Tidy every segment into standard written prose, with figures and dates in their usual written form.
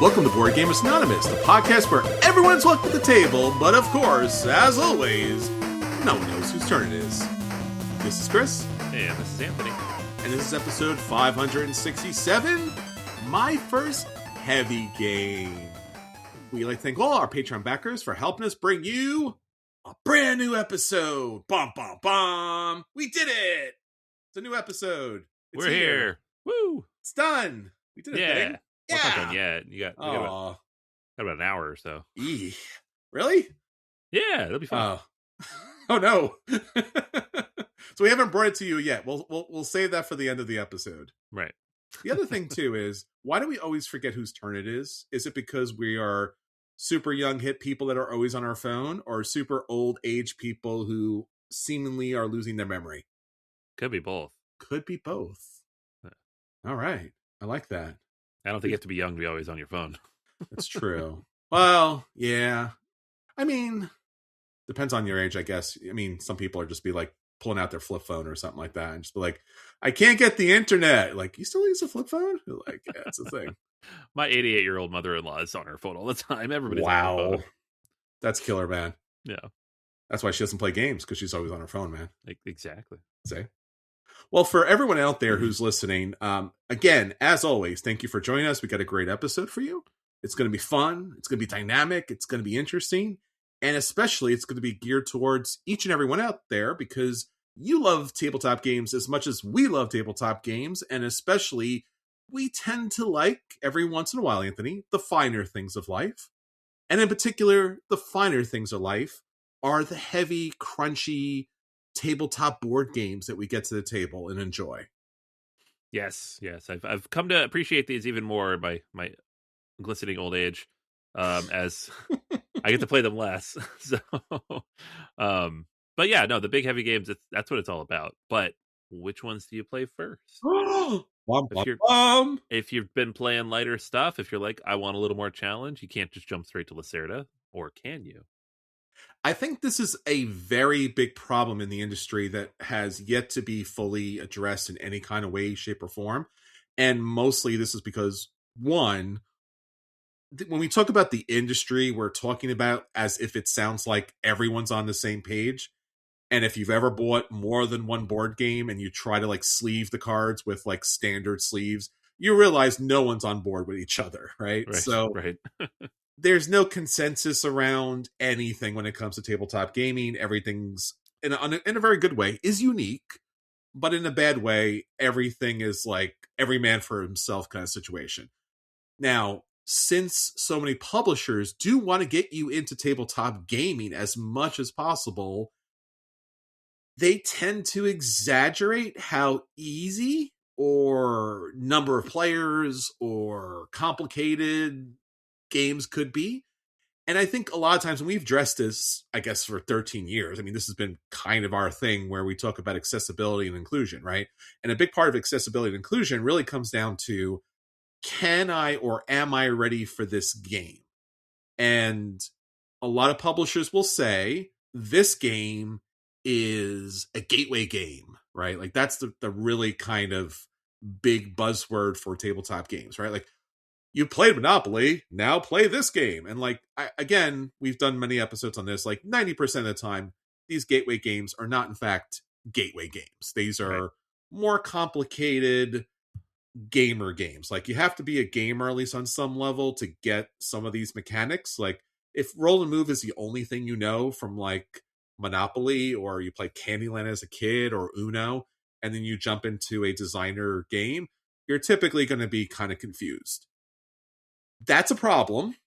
Welcome to Board Game Anonymous, the podcast where everyone's welcome at the table, but of course, as always, no one knows whose turn it is. This is Chris. And this is Anthony. And this is episode 567, My First Heavy Game. We'd like to thank all our Patreon backers for helping us bring you a brand new episode. Bum, bum, bum. We did it. It's a new episode. We're here. Woo. It's done. We did it. Yeah. Thing. Well, it's not done yet. We got Oh. about an hour or so. Really? Yeah, that'll be fun. Oh no. So we haven't brought it to you yet. We'll save that for the end of the episode. Right. The other thing too is, why do we always forget whose turn it is? Is it because we are super young hip people that are always on our phone, or super old age people who seemingly are losing their memory? Could be both. Could be both. Yeah. All right. I like that. I don't think you have to be young to be always on your phone. That's true. Well, yeah. I mean, depends on your age, I guess. I mean, some people are just be like pulling out their flip phone or something like that and just be like, I can't get the internet. Like, you still use a flip phone? Like, yeah, it's a thing. My 88-year-old mother-in-law is on her phone all the time. Everybody's on her phone. That's killer, man. Yeah. That's why she doesn't play games, because she's always on her phone, man. Exactly. See? Well, for everyone out there who's listening, again, as always, thank you for joining us. We got a great episode for you. It's going to be fun. It's going to be dynamic. It's going to be interesting. And especially, it's going to be geared towards each and everyone out there, because you love tabletop games as much as we love tabletop games. And especially, we tend to like, every once in a while, Anthony, the finer things of life. And in particular, the finer things of life are the heavy, crunchy tabletop board games that we get to the table and enjoy. Yes. I've come to appreciate these even more by my glistening old age, as I get to play them less. So, but yeah, no, the big heavy games, that's what it's all about. But which ones do you play first? If you've been playing lighter stuff, if you're like, I want a little more challenge, you can't just jump straight to Lacerda, or can you? I think this is a very big problem in the industry that has yet to be fully addressed in any kind of way, shape, or form. And mostly this is because, one, when we talk about the industry, we're talking about as if it sounds like everyone's on the same page. And if you've ever bought more than one board game and you try to like sleeve the cards with like standard sleeves, you realize no one's on board with each other, right? So there's no consensus around anything when it comes to tabletop gaming. Everything's in a very good way is unique, but in a bad way, everything is like every man for himself kind of situation. Now, since so many publishers do want to get you into tabletop gaming as much as possible, they tend to exaggerate how easy or number of players or complicated games could be. And I think a lot of times when we've addressed this, I guess for 13 years, I mean, this has been kind of our thing where we talk about accessibility and inclusion, right? And a big part of accessibility and inclusion really comes down to, can I or am I ready for this game? And a lot of publishers will say, this game is a gateway game, right? Like that's the really kind of big buzzword for tabletop games, right? Like, you played Monopoly, now play this game. And like, again, we've done many episodes on this, like 90% of the time, these gateway games are not in fact gateway games. These are more complicated gamer games. Like, you have to be a gamer, at least on some level, to get some of these mechanics. Like, if roll and move is the only thing you know from like Monopoly, or you play Candyland as a kid, or Uno, and then you jump into a designer game, you're typically going to be kind of confused. That's a problem.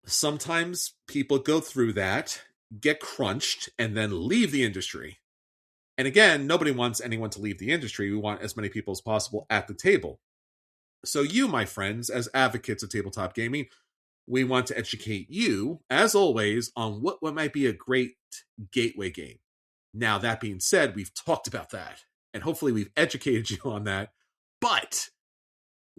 Sometimes people go through that, get crunched, and then leave the industry. And again, nobody wants anyone to leave the industry. We want as many people as possible at the table. So you, my friends, as advocates of tabletop gaming, we want to educate you, as always, on what might be a great gateway game. Now, that being said, we've talked about that, and hopefully we've educated you on that. But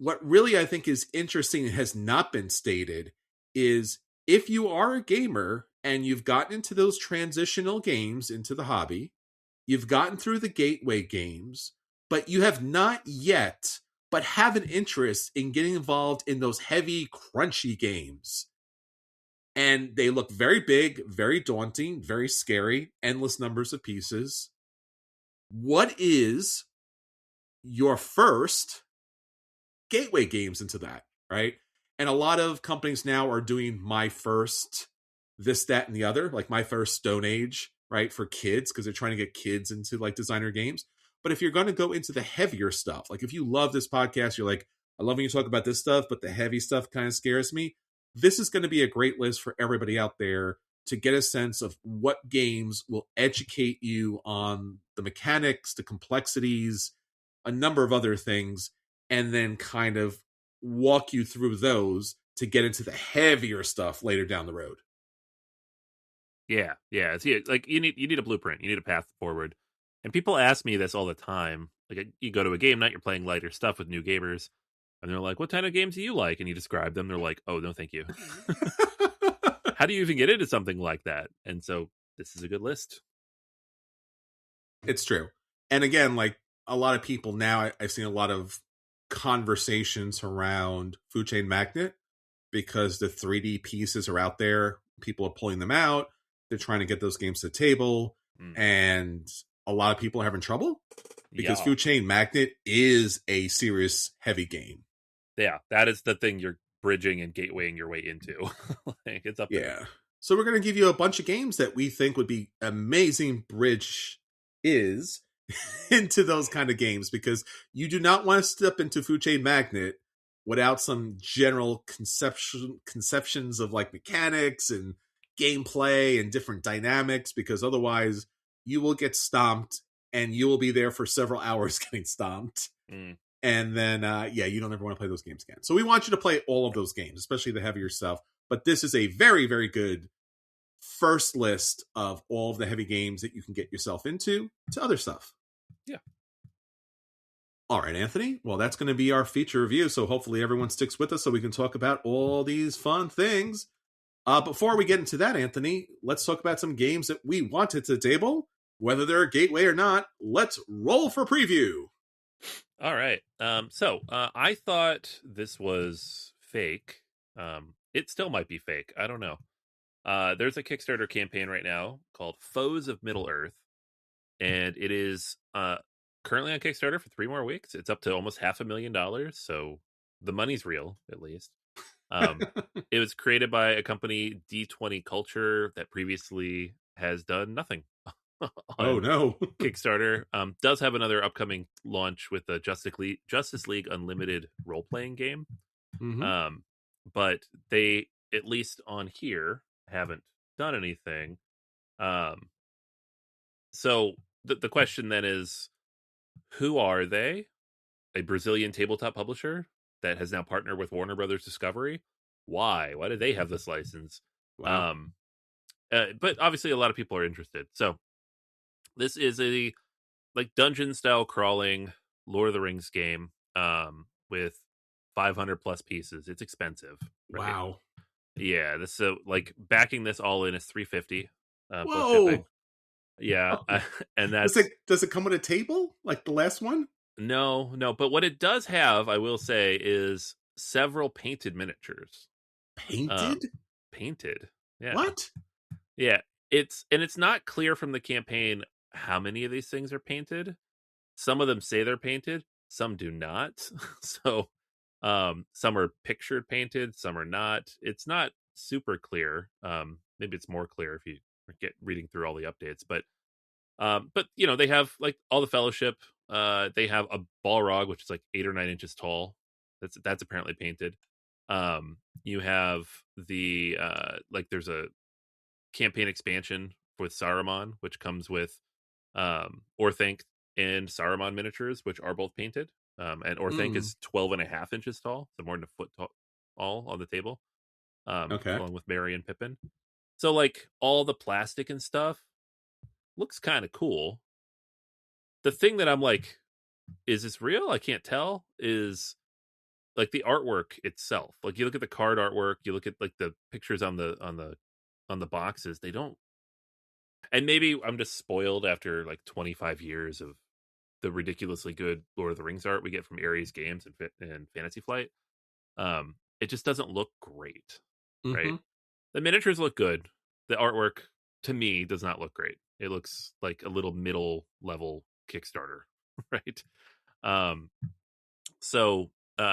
what really I think is interesting and has not been stated is, if you are a gamer and you've gotten into those transitional games into the hobby, you've gotten through the gateway games, but you have not yet but have an interest in getting involved in those heavy, crunchy games. And they look very big, very daunting, very scary, endless numbers of pieces. What is your first gateway games into that, right? And a lot of companies now are doing my first this, that, and the other, like my first Stone Age, right, for kids, because they're trying to get kids into like designer games. But if you're going to go into the heavier stuff, like if you love this podcast, you're like, I love when you talk about this stuff, but the heavy stuff kind of scares me. This is going to be a great list for everybody out there to get a sense of what games will educate you on the mechanics, the complexities, a number of other things, and then kind of walk you through those to get into the heavier stuff later down the road. Yeah, yeah. It's like you need a blueprint. You need a path forward. And people ask me this all the time. Like you go to a game night, you're playing lighter stuff with new gamers, and they're like, "What kind of games do you like?" And you describe them. They're like, "Oh, no, thank you." How do you even get into something like that? And so this is a good list. It's true. And again, like a lot of people now, I've seen a lot of conversations around Food Chain Magnet because the 3D pieces are out there. People are pulling them out. They're trying to get those games to the table. And a lot of people are having trouble because Food Chain Magnet is a serious heavy game. Yeah, that is the thing you're bridging and gatewaying your way into. Like, it's up there. Yeah. So we're going to give you a bunch of games that we think would be amazing bridge is into those kind of games, because you do not want to step into Food Chain Magnet without some general conceptions of like mechanics and gameplay and different dynamics, because otherwise you will get stomped and you will be there for several hours getting stomped. And then, you don't ever want to play those games again. So we want you to play all of those games, especially the heavier stuff. But this is a very, very good first list of all of the heavy games that you can get yourself into to other stuff. Yeah. All right, Anthony. Well, that's going to be our feature review. So hopefully everyone sticks with us so we can talk about all these fun things. Before we get into that, Anthony, let's talk about some games that we wanted to the table. Whether they're a gateway or not, let's roll for preview. All right. So I thought this was fake. It still might be fake. I don't know. There's a Kickstarter campaign right now called Foes of Middle-earth, and it is currently on Kickstarter for 3 more weeks. It's up to almost $500,000, so the money's real, at least. It was created by a company, D20 Culture, that previously has done nothing. Oh no. Kickstarter does have another upcoming launch with the Justice League Unlimited role-playing game. But they, at least on here, haven't done anything. So the question then is, who are they? A Brazilian tabletop publisher that has now partnered with Warner Brothers Discovery. Why do they have this license? Wow. But obviously a lot of people are interested. So this is a like dungeon style crawling Lord of the Rings game with 500 plus pieces. It's expensive. Right? Wow. Yeah, this so like backing this all in is $350 plus Whoa. shipping. Yeah, and that's does it come with a table like the last one? No, but what it does have, I will say, is several painted miniatures. Painted? Painted. Yeah. What? Yeah. It's not clear from the campaign how many of these things are painted. Some of them say they're painted, some do not. So some are pictured painted, some are not. It's not super clear. Maybe it's more clear if you get reading through all the updates, but you know, they have like all the fellowship. They have a Balrog, which is like 8 or 9 inches tall. That's apparently painted. You have the like there's a campaign expansion with Saruman, which comes with Orthanc and Saruman miniatures, which are both painted. And Orthanc is 12.5 inches tall, so more than a foot tall on the table. Okay. Along with Merry and Pippin. So like all the plastic and stuff looks kind of cool. The thing that I'm like, is this real? I can't tell. Is like the artwork itself. Like you look at the card artwork, you look at like the pictures on the boxes. They don't. And maybe I'm just spoiled after like 25 years of the ridiculously good Lord of the Rings art we get from Ares Games and Fantasy Flight. It just doesn't look great, right? Mm-hmm. The miniatures look good. The artwork to me does not look great. It looks like a little middle level Kickstarter, right? Um, so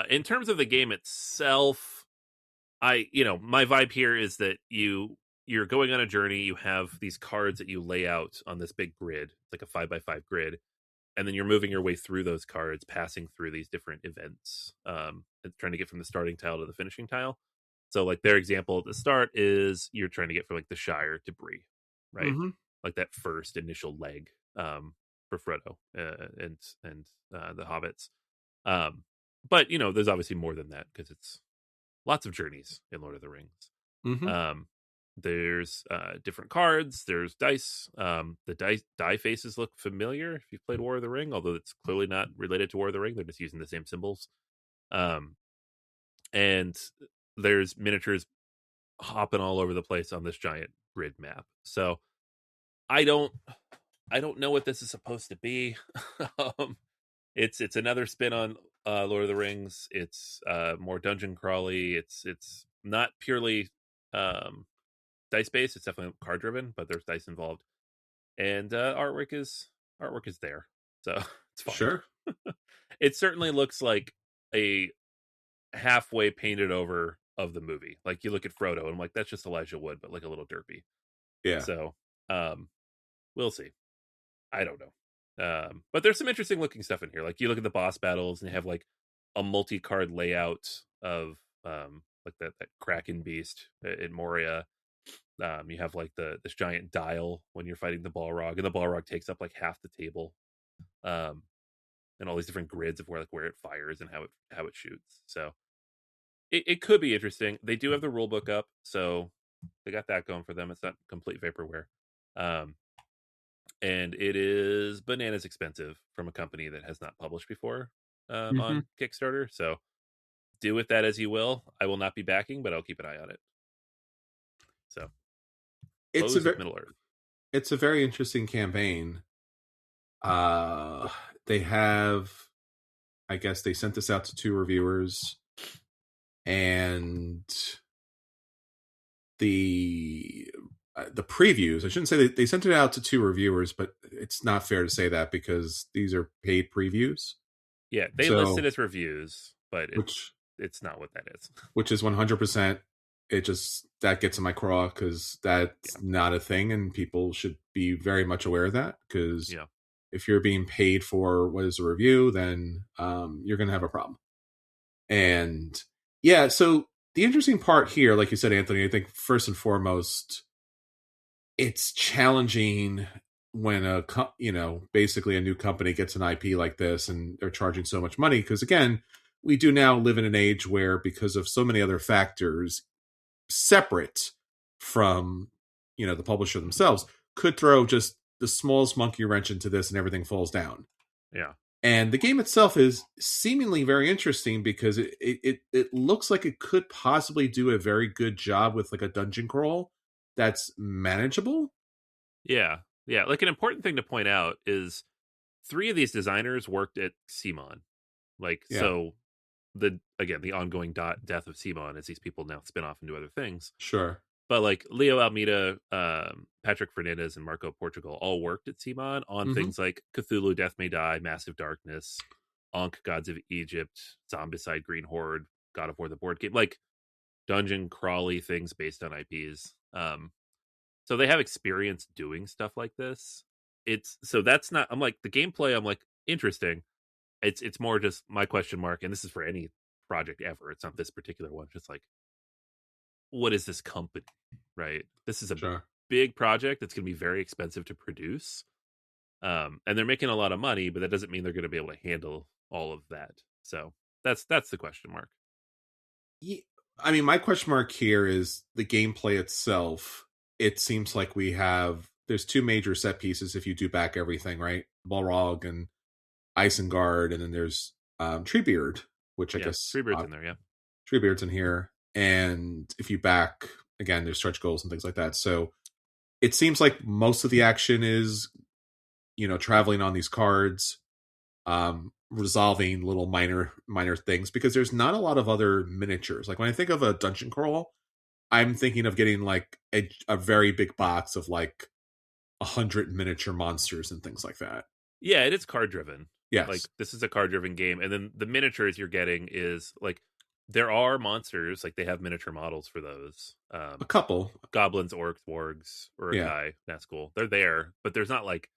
in terms of the game itself, my vibe here is that you're going on a journey. You have these cards that you lay out on this big grid, it's like a 5x5 grid, and then you're moving your way through those cards, passing through these different events, and trying to get from the starting tile to the finishing tile. So, like their example at the start is you're trying to get from like the Shire to Bree, right? Mm-hmm. Like that first initial leg for Frodo and the hobbits. Um, but there's obviously more than that because it's lots of journeys in Lord of the Rings. Mm-hmm. Um, there's different cards. There's dice. The die faces look familiar if you've played War of the Ring, although it's clearly not related to War of the Ring. They're just using the same symbols. Um, and there's miniatures hopping all over the place on this giant grid map. So I don't I don't know what this is supposed to be. um, it's another spin on Lord of the Rings. It's more dungeon crawly. It's not purely um, dice based. It's definitely card driven, but there's dice involved, and artwork is there, so it's fine. Sure. It certainly looks like a halfway painted over of the movie. Like you look at Frodo, and I'm like, that's just Elijah Wood, but like a little derpy. Yeah. So um, we'll see. I don't know. But there's some interesting looking stuff in here. Like you look at the boss battles, and they have like a multi-card layout of like that Kraken beast in Moria. You have like this giant dial when you're fighting the Balrog, and the Balrog takes up like half the table. Um, and all these different grids of where it fires and how it shoots. So it could be interesting. They do have the rule book up, so they got that going for them. It's not complete vaporware. Um, and it is bananas expensive from a company that has not published before Mm-hmm. on Kickstarter. So do with that as you will. I will not be backing, but I'll keep an eye on it. So It's a Foes very of Middle Earth. it's a very interesting campaign. Uh, they have, I guess, they sent this out to two reviewers, and the the previews. I shouldn't say they sent it out to two reviewers, but it's not fair to say that because these are paid previews. Yeah, they listed So, as reviews, but which it's not what that is. which is 100%. It just that gets in my craw because Yeah, that's not a thing, and people should be very much aware of that. Because yeah, if you're being paid for what is a review, then you're going to have a problem. And yeah, so the interesting part here, like you said, Anthony, I think first and foremost, it's challenging when basically a new company gets an IP like this and they're charging so much money because again, we do now live in an age where because of so many other factors separate from the publisher themselves could throw just the smallest monkey wrench into this and everything falls down. yeah, And the game itself is seemingly very interesting because it looks like it could possibly do a very good job with like a dungeon crawl that's manageable. yeah, yeah. Like an important thing to point out is three of these designers worked at Simon. Like Yeah, so, the ongoing death of Simon as these people now spin off and do other things. sure. But like Leo Almeida, Patrick Fernandez, and Marco Portugal all worked at CMON on Hmm. things like Cthulhu, Death May Die, Massive Darkness, Ankh, Gods of Egypt, Zombicide, Green Horde, God of War, the board game, like dungeon crawly things based on IPs. So they have experience doing stuff like this. It's so that's not. I'm like the gameplay. I'm like interesting. It's more just my question mark, and this is for any project ever. It's not this particular one. Just like what is this company, right? This is a Sure. big project that's going to be very expensive to produce, and they're making a lot of money, but that doesn't mean they're going to be able to handle all of that. So that's the question mark. I mean, my question mark here is the gameplay itself. It seems like there's two major set pieces if you do back everything, right? Balrog and Isengard, and then there's Treebeard, which I Yeah, guess Freebird's in there. Yeah, Treebeard's in here. And if you back, again, there's stretch goals and things like that. So it seems like most of the action is, traveling on these cards. resolving little minor things, because there's not a lot of other miniatures. Like when I think of a dungeon crawl, I'm thinking of getting like a very big box of like 100 miniature monsters and things like that. Yeah, it is card driven. Yes, Like this is a card driven game, and then the miniatures you're getting is like there are monsters, like they have miniature models for those. a couple. Goblins, orcs, wargs, Yeah, urukai, Nazgul. They're there, but there's not like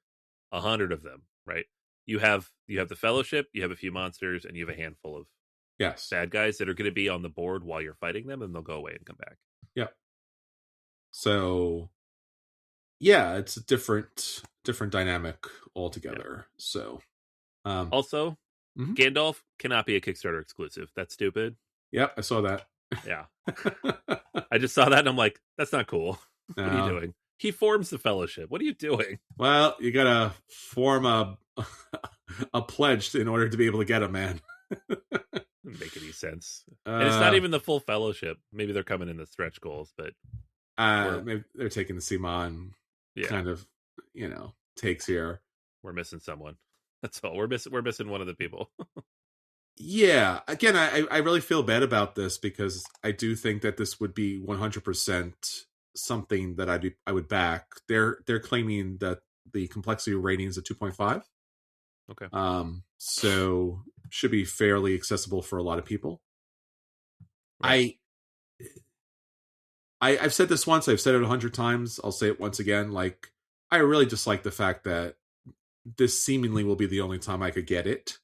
100 of them, right? You have the Fellowship, you have a few monsters, and you have a handful of yes, bad guys that are going to be on the board while you're fighting them, and they'll go away and come back. yeah. So yeah, it's a different dynamic Yeah. altogether. So um, Also, mhm. Gandalf cannot be a Kickstarter exclusive. That's stupid. Yep, I saw that. Yeah. I just saw that and I'm like, that's not cool. What are you No. doing? He forms the Fellowship. What are you doing? Well, you gotta form a a pledge in order to be able to get a man. Doesn't make any sense. And it's not uh, even the full Fellowship. Maybe they're coming in the stretch goals, but we're maybe they're taking the Simon yeah, kind of, takes here. we're missing someone. That's all. We're missing one of the people. Yeah, again, I really feel bad about this, because I do think that this would be 100% something that I would back. They're claiming that the complexity rating is a 2.5. Okay. So should be fairly accessible for a lot of people. Right. I I've said this once, I've said it 100 times, I'll say it once again. Like, I really dislike the fact that this seemingly will be the only time I could get it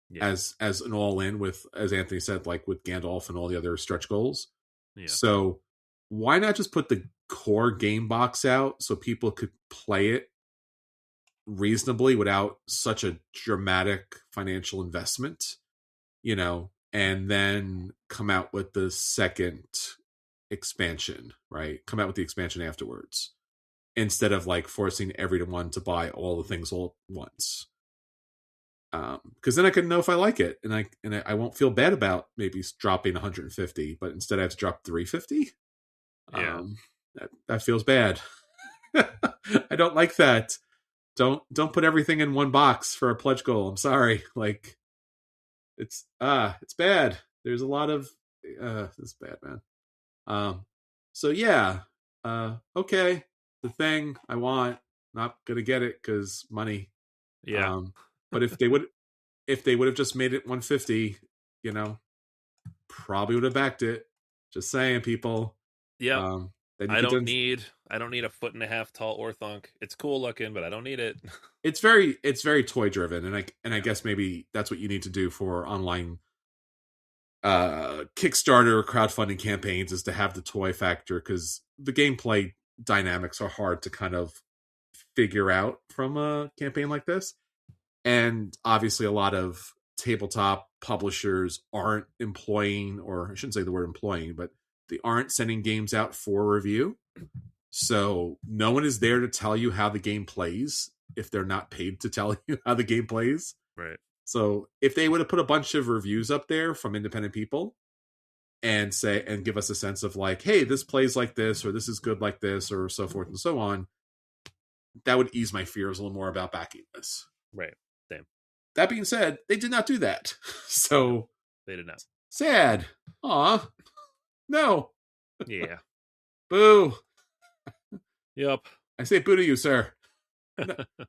Yeah. as an all in, with, as Anthony said, like with Gandalf and all the other stretch goals. Yeah. So why not just put the core game box out so people could play it reasonably without such a dramatic financial investment, and then come out with the second expansion, right? Come out with the expansion afterwards, instead of like forcing everyone to buy all the things all at once. Because then I can know if I like it, and I won't feel bad about maybe dropping 150, but instead I have to drop 350. Yeah. That feels bad. I don't like that. Don't put everything in one box for a pledge goal. I'm sorry. Like, it's bad. There's a lot of it's bad, man. So yeah. Okay. The thing I want, not gonna get it because money. Yeah. But if they would have just made it 150, you know, probably would have backed it. Just saying, people. Yep. Then you I could don't then. need I don't need a 1.5 foot tall Orthunk. It's cool looking, but I don't need it. It's very toy driven, and I guess maybe that's what you need to do for online Kickstarter or crowdfunding campaigns, is to have the toy factor, because the gameplay dynamics are hard to kind of figure out from a campaign like this. And obviously a lot of tabletop publishers aren't employing, or I shouldn't say the word employing, but they aren't sending games out for review. So no one is there to tell you how the game plays if they're not paid to tell you how the game plays. Right. So if they would have put a bunch of reviews up there from independent people and give us a sense of like, hey, this plays like this, or this is good like this, or so forth and so on, that would ease my fears a little more about backing this. Right. Same. That being said, they did not do that. So They did not. sad. Aw. No. Yeah. Boo. Yep. I say boo to you, sir.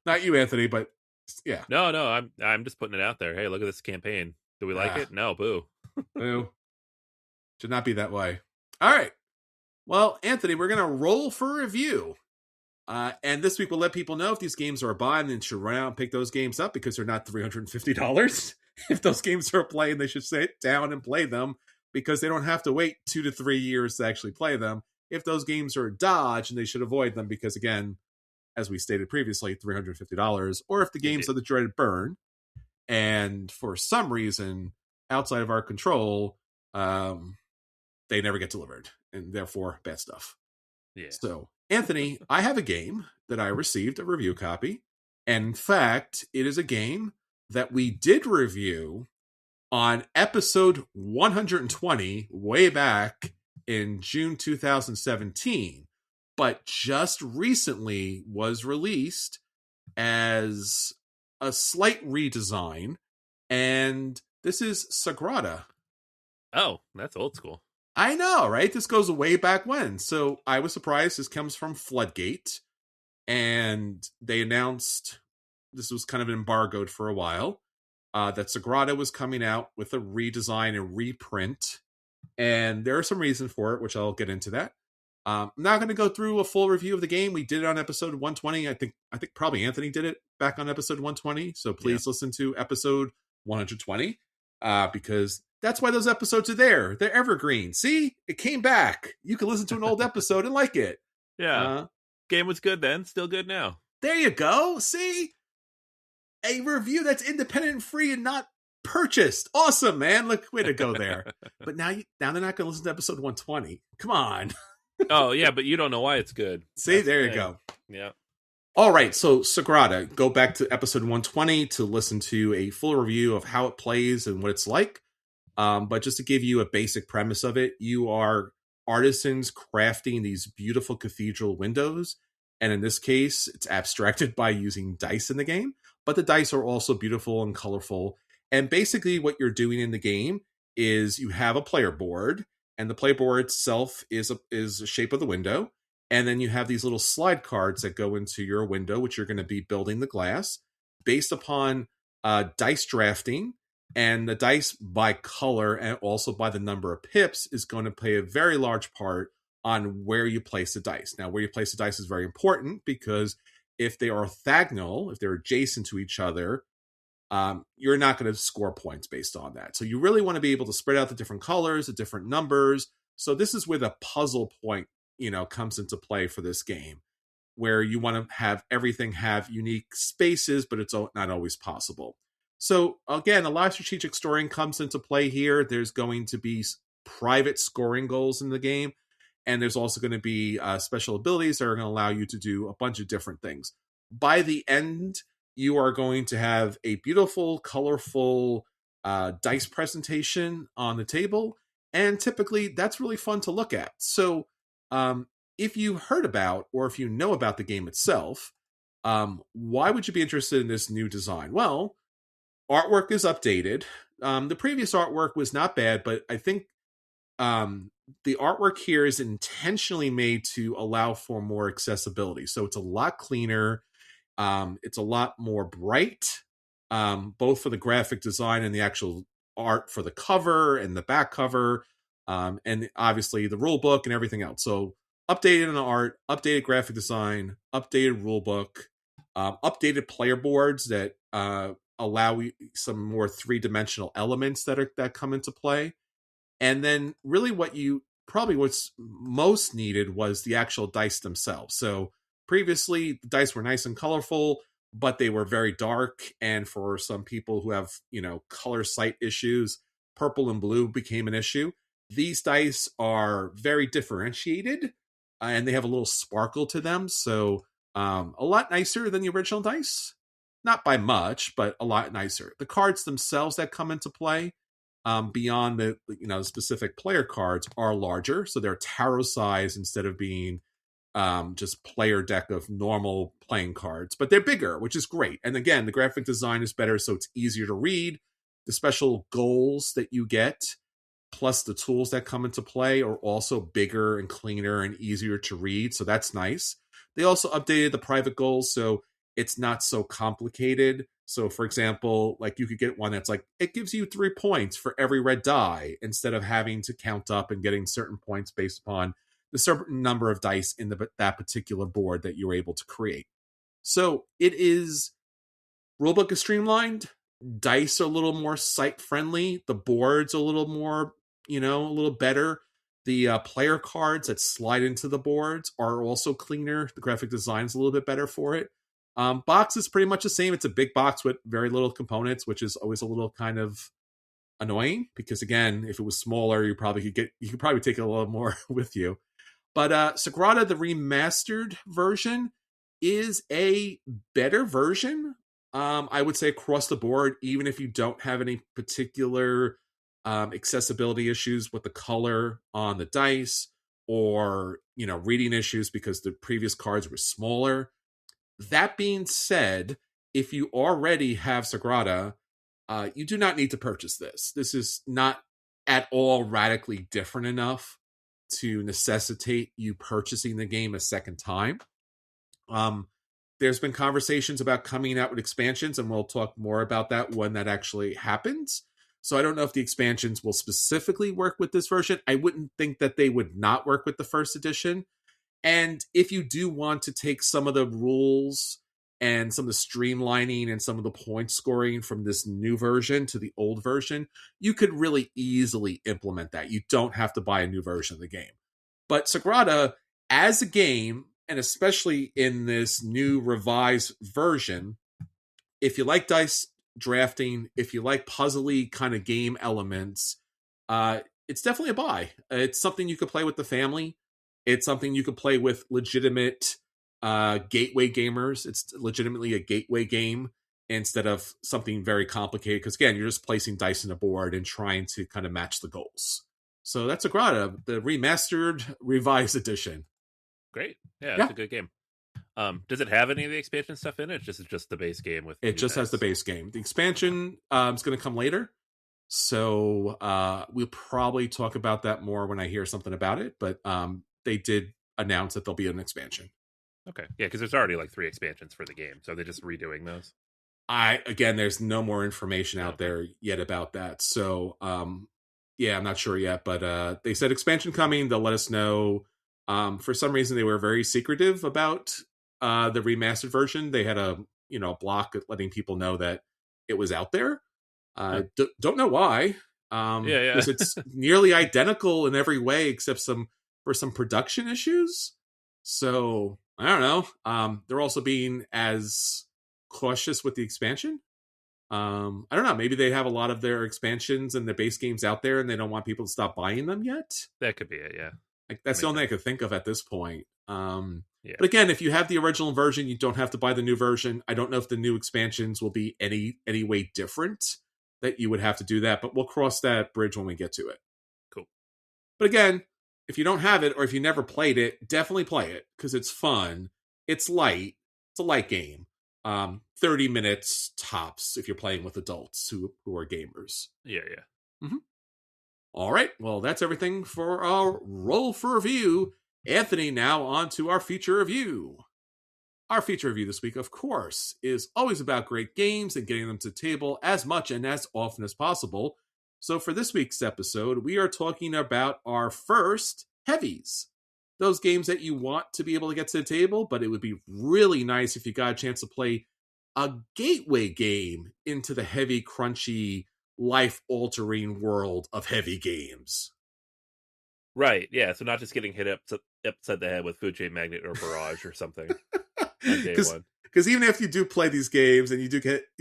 Not you, Anthony, but yeah. No, I'm just putting it out there. Hey, look at this campaign. Do we like it? No, boo. Boo. Should not be that way. All right. Well, Anthony, we're going to roll for review. And this week we'll let people know if these games are a buy, and then should run out and pick those games up, because they're not $350. If those games are a play, and they should sit down and play them, because they don't have to wait 2 to 3 years to actually play them. If those games are a dodge, and they should avoid them, because again, as we stated previously, $350. Or if the games Indeed. are the dreaded burn, and for some reason outside of our control, they never get delivered, and therefore bad stuff. Yeah. So, Anthony, I have a game that I received a review copy. And in fact, it is a game that we did review on episode 120 way back in June 2017, but just recently was released as a slight redesign, and this is Sagrada. Oh, that's old school. I know, right? This goes way back when. So I was surprised. This comes from Floodgate, and they announced this was kind of embargoed for a while. That Sagrada was coming out with a redesign and reprint, and there are some reasons for it, which I'll get into that. I'm not going to go through a full review of the game. We did it on episode 120. I think probably Anthony did it back on episode 120. So Yeah. please listen to episode 120 because that's why those episodes are there. They're evergreen. See, it came back. You can listen to an old episode and like it. Yeah. Game was good then, still good now. There you go. See, a review that's independent and free and not purchased. Awesome, man. Look, way to go there. But now they're not going to listen to episode 120. Come on. Oh, yeah, but you don't know why it's good. See, That's there the you thing. go. Yeah. All right, so Sagrada, go back to episode 120 to listen to a full review of how it plays and what it's like. But just to give you a basic premise of it, you are artisans crafting these beautiful cathedral windows. And in this case, it's abstracted by using dice in the game. But the dice are also beautiful and colorful. And basically what you're doing in the game is you have a player board, and the player board itself is the shape of the window. And then you have these little slide cards that go into your window, which you're going to be building the glass based upon dice drafting. And the dice by color and also by the number of pips is going to play a very large part on where you place the dice. Now, where you place the dice is very important because if they are orthogonal, if they're adjacent to each other, you're not going to score points based on that. So you really want to be able to spread out the different colors, the different numbers. So this is where the puzzle point, comes into play for this game, where you want to have everything have unique spaces, but it's not always possible. So again, a lot of strategic scoring comes into play here. There's going to be private scoring goals in the game, and there's also going to be special abilities that are going to allow you to do a bunch of different things. By the end, you are going to have a beautiful, colorful dice presentation on the table, and typically that's really fun to look at. So if you heard about or if you know about the game itself, why would you be interested in this new design? Well, artwork is updated. The previous artwork was not bad, but I think the artwork here is intentionally made to allow for more accessibility. So it's a lot cleaner. It's a lot more bright, both for the graphic design and the actual art for the cover and the back cover, and obviously the rule book and everything else. So updated in the art, updated graphic design, updated rule book, updated player boards that allow some more three-dimensional elements that come into play. And then really what's most needed was the actual dice themselves. So previously the dice were nice and colorful, but they were very dark. And for some people who have, color sight issues, purple and blue became an issue. These dice are very differentiated and they have a little sparkle to them. So a lot nicer than the original dice. Not by much, but a lot nicer. The cards themselves that come into play, beyond the specific player cards, are larger, so they're tarot size instead of being just player deck of normal playing cards. But they're bigger, which is great. And again, the graphic design is better, so it's easier to read. The special goals that you get, plus the tools that come into play, are also bigger and cleaner and easier to read. So that's nice. They also updated the private goals, so it's not so complicated. So, for example, like you could get one that's like, it gives you 3 points for every red die instead of having to count up and getting certain points based upon the certain number of dice in that particular board that you're able to create. So rulebook is streamlined. Dice are a little more sight friendly. The board's a little more, a little better. The player cards that slide into the boards are also cleaner. The graphic design's a little bit better for it. Box is pretty much the same. It's a big box with very little components, which is always a little kind of annoying because, again, if it was smaller, you could probably take a little more with you. But Sagrada, the remastered version, is a better version. I would say across the board, even if you don't have any particular accessibility issues with the color on the dice or reading issues because the previous cards were smaller. That being said, if you already have Sagrada, you do not need to purchase this. This is not at all radically different enough to necessitate you purchasing the game a second time. Um, there's been conversations about coming out with expansions, and we'll talk more about that when that actually happens. So I don't know if the expansions will specifically work with this version. I wouldn't think that they would not work with the first edition. And if you do want to take some of the rules and some of the streamlining and some of the point scoring from this new version to the old version, you could really easily implement that. You don't have to buy a new version of the game. But Sagrada, as a game, and especially in this new revised version, if you like dice drafting, if you like puzzly kind of game elements, it's definitely a buy. It's something you could play with the family. It's something you could play with legitimate gateway gamers. It's legitimately a gateway game instead of something very complicated. Because again, you're just placing dice in a board and trying to kind of match the goals. So that's Sagrada, the remastered, revised edition. Great. Yeah, it's Yeah, a good game. Does it have any of the expansion stuff in it? Just the base game with it just has the base game. The expansion is going to come later. So we'll probably talk about that more when I hear something about it. But they did announce that there'll be an expansion. Okay. Yeah, because there's already like 3 expansions for the game, so they're just redoing those. Again, there's no more information out Okay. there yet about that. So yeah, I'm not sure yet, but they said expansion coming. They'll let us know. For some reason, they were very secretive about the remastered version. They had a block letting people know that it was out there. Huh. Don't know why. Yeah, Because it's nearly identical in every way except some production issues. So I don't know. They're also being as cautious with the expansion. I don't know. Maybe they have a lot of their expansions and the base games out there, and they don't want people to stop buying them yet. that could be it. Yeah, Like that that's the makes only thing I sense. could think of at this point. Yeah. But again, if you have the original version, you don't have to buy the new version. I don't know if the new expansions will be any way different that you would have to do that, but we'll cross that bridge when we get to it. Cool. But again, if you don't have it or if you never played it, definitely play it because it's fun. It's light. It's a light game. 30 minutes tops if you're playing with adults who are gamers. Yeah, yeah. Mm-hmm. All right. Well, that's everything for our roll for review. Anthony, now on to our feature review. Our feature review this week, of course, is always about great games and getting them to the table as much and as often as possible. So for this week's episode, we are talking about our first heavies. Those games that you want to be able to get to the table, but it would be really nice if you got a chance to play a gateway game into the heavy, crunchy, life-altering world of heavy games. Right. Yeah. So not just getting hit upside the head with food chain magnet or barrage or something on day one. Because even if you do play these games and you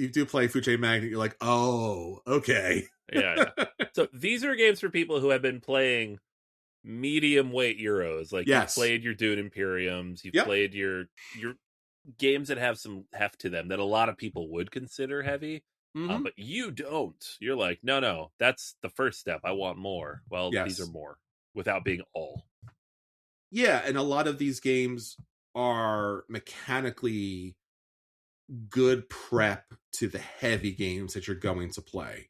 do play Food Chain Magnet, you're like, oh, okay. Yeah, yeah. So these are games for people who have been playing medium weight Euros. Like you've Yes. played your Dune Imperiums, you've Yep. played your games that have some heft to them that a lot of people would consider heavy. Mm-hmm. But you don't. You're like, no, that's the first step. I want more. Well, these are Yes. more without being all. Yeah, and a lot of these games are mechanically good prep to the heavy games that you're going to play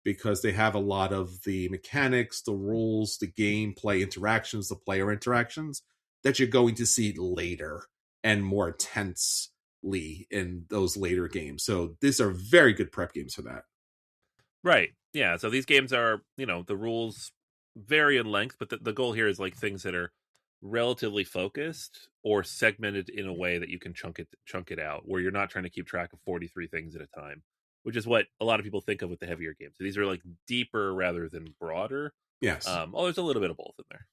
because they have a lot of the mechanics, the rules, the gameplay interactions, the player interactions that you're going to see later and more intensely in those later games. So these are very good prep games for that. Right. Yeah. So these games are, the rules vary in length, but the goal here is like things that are relatively focused or segmented in a way that you can chunk it out, where you're not trying to keep track of 43 things at a time, which is what a lot of people think of with the heavier games. So these are like deeper rather than broader. Yes. There's a little bit of both in there.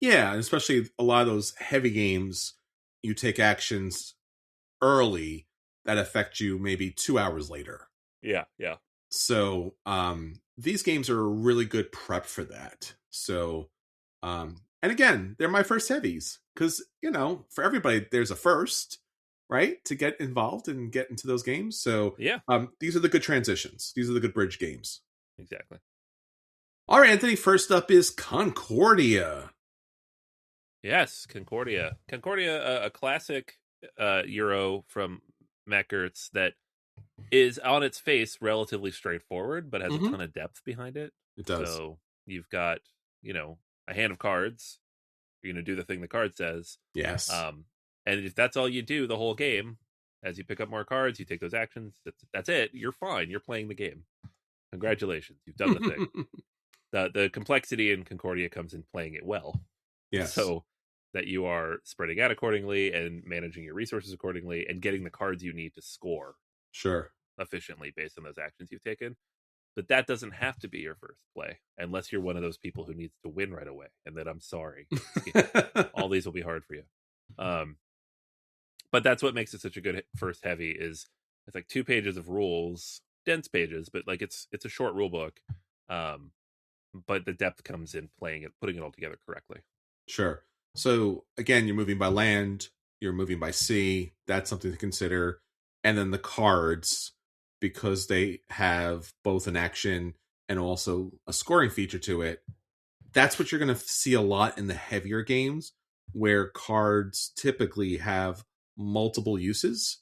Yeah, and especially a lot of those heavy games, you take actions early that affect you maybe 2 hours later. Yeah. Yeah. So these games are a really good prep for that. So and again, they're my first heavies because for everybody there's a first, right, to get involved and get into those games. So Yeah. these are the good transitions. These are the good bridge games. Exactly. All right, Anthony. First up is Concordia. Yes, Concordia. Concordia, a classic Euro from Matt Gertz that is on its face relatively straightforward, but has a Mm-hmm. ton of depth behind it. It does. So you've got, you know, a hand of cards. You're going to do the thing the card says. Yes. Um, and if that's all you do the whole game, as you pick up more cards, you take those actions. That's it. You're fine. You're playing the game. Congratulations, you've done the thing. The complexity in Concordia comes in playing it well, Yes. so that you are spreading out accordingly and managing your resources accordingly and getting the cards you need to score Sure. efficiently based on those actions you've taken. But that doesn't have to be your first play unless you're one of those people who needs to win right away. And then I'm sorry, all these will be hard for you. Um, but that's what makes it such a good first heavy is it's like 2 pages of rules, dense pages, but like it's a short rule book. Um, but the depth comes in playing it, putting it all together correctly. Sure. So again, you're moving by land, you're moving by sea. That's something to consider. And then the cards, because they have both an action and also a scoring feature to it, that's what you're going to see a lot in the heavier games where cards typically have multiple uses,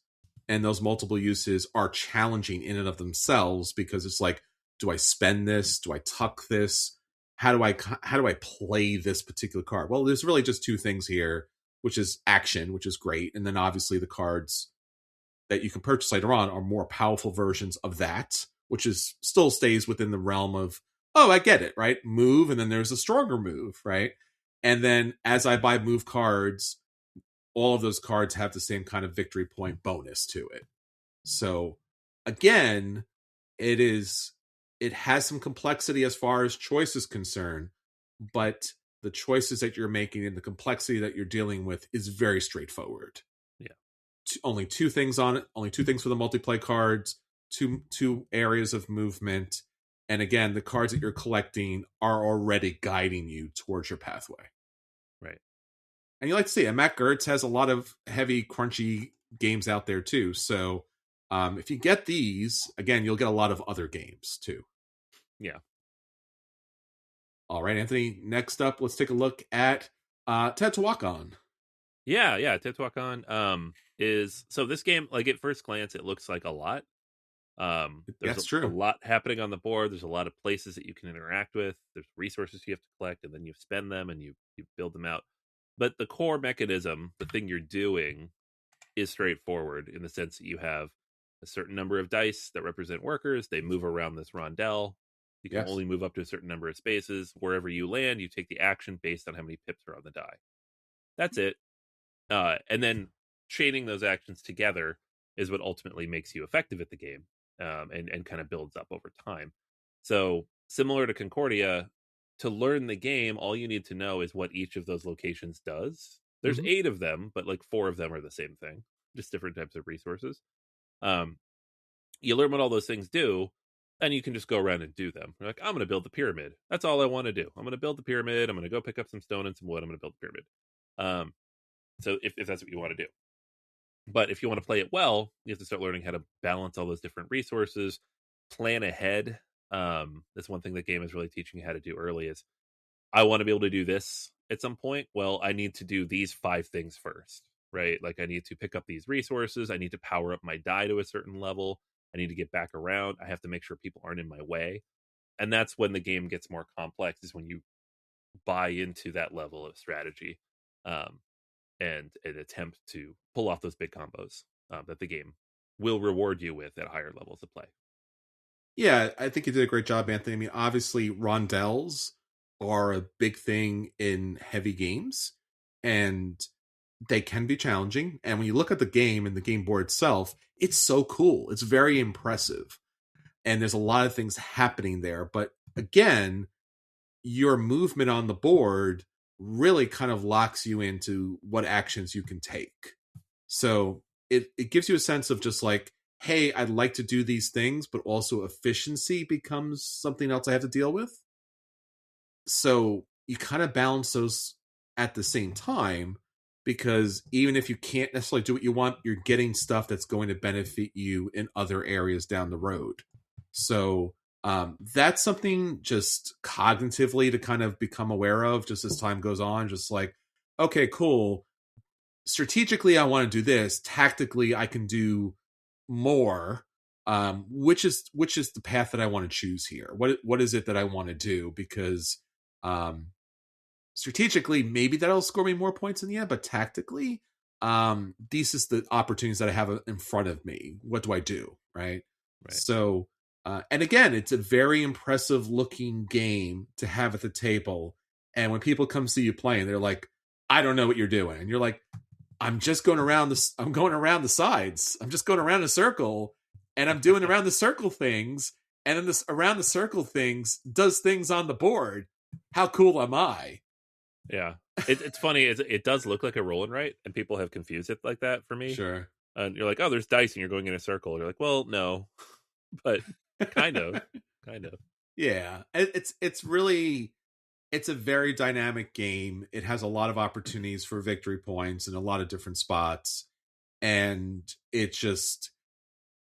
and those multiple uses are challenging in and of themselves because it's like, do I spend this? Do I tuck this? How do I play this particular card? Well, there's really just two things here, which is action, which is great, and then obviously the cards that you can purchase later on are more powerful versions of that, which is still stays within the realm of, oh, I get it, right? Move, and then there's a stronger move, right? And then as I buy move cards, all of those cards have the same kind of victory point bonus to it. So again, it has some complexity as far as choice is concerned, but the choices that you're making and the complexity that you're dealing with is very straightforward. Yeah. Only two things on it, only two things for the multiplay cards, two areas of movement, and again, the cards that you're collecting are already guiding you towards your pathway. Right. And you like to see it. Matt Gertz has a lot of heavy, crunchy games out there too. So if you get these, again, you'll get a lot of other games too. Yeah. All right, Anthony. Next up, let's take a look at Teotihuacan. Yeah, Teotihuacan is so this game, like at first glance, it looks like a lot. There's That's a true. lot happening on the board. There's a lot of places that you can interact with. There's resources you have to collect, and then you spend them and you build them out. But the core mechanism, the thing you're doing, is straightforward in the sense that you have a certain number of dice that represent workers. They move around this rondelle. You can Yes. only move up to a certain number of spaces. Wherever you land, you take the action based on how many pips are on the die. That's it. And then chaining those actions together is what ultimately makes you effective at the game, and kind of builds up over time. So similar to Concordia, to learn the game, all you need to know is what each of those locations does. There's 8 of them, but like 4 of them are the same thing, just different types of resources. You learn what all those things do, and you can just go around and do them. You're like, I'm going to build the pyramid. That's all I want to do. I'm going to build the pyramid. I'm going to go pick up some stone and some wood. I'm going to build the pyramid. So if that's what you want to do. But if you want to play it well, you have to start learning how to balance all those different resources, plan ahead. That's one thing the game is really teaching you how to do early is I want to be able to do this at some point. Well, I need to do these 5 things first, right? Like I need to pick up these resources. I need to power up my die to a certain level. I need to get back around. I have to make sure people aren't in my way. And that's when the game gets more complex, is when you buy into that level of strategy. And an attempt to pull off those big combos that the game will reward you with at higher levels of play. Yeah, I think you did a great job, Anthony. I mean, obviously, rondelles are a big thing in heavy games, and they can be challenging. And when you look at the game and the game board itself, it's so cool. It's very impressive. And there's a lot of things happening there. But again, your movement on the board really kind of locks you into what actions you can take. So it gives you a sense of just like, hey, I'd like to do these things, but also efficiency becomes something else I have to deal with. So you kind of balance those at the same time, because even if you can't necessarily do what you want, you're getting stuff that's going to benefit you in other areas down the road. So that's something just cognitively to kind of become aware of just as time goes on. Just like, okay, cool. Strategically, I want to do this. Tactically, I can do more, which is the path that I want to choose here. What is it that I want to do? Because um, strategically, maybe that'll score me more points in the end, but tactically, these is the opportunities that I have in front of me. What do I do? Right. Right. So, and again, it's a very impressive looking game to have at the table. And when people come see you playing, they're like, I don't know what you're doing. And you're like, I'm just going around this. I'm going around the sides. I'm just going around a circle, and I'm doing around the circle things. And then this around the circle things does things on the board. How cool am I? Yeah. It's funny. It does look like a roll and write, and people have confused it like that for me. Sure. And you're like, oh, there's dice, and you're going in a circle. You're like, well, no, but kind of, kind of. Yeah, it's really it's a very dynamic game. It has a lot of opportunities for victory points in a lot of different spots, and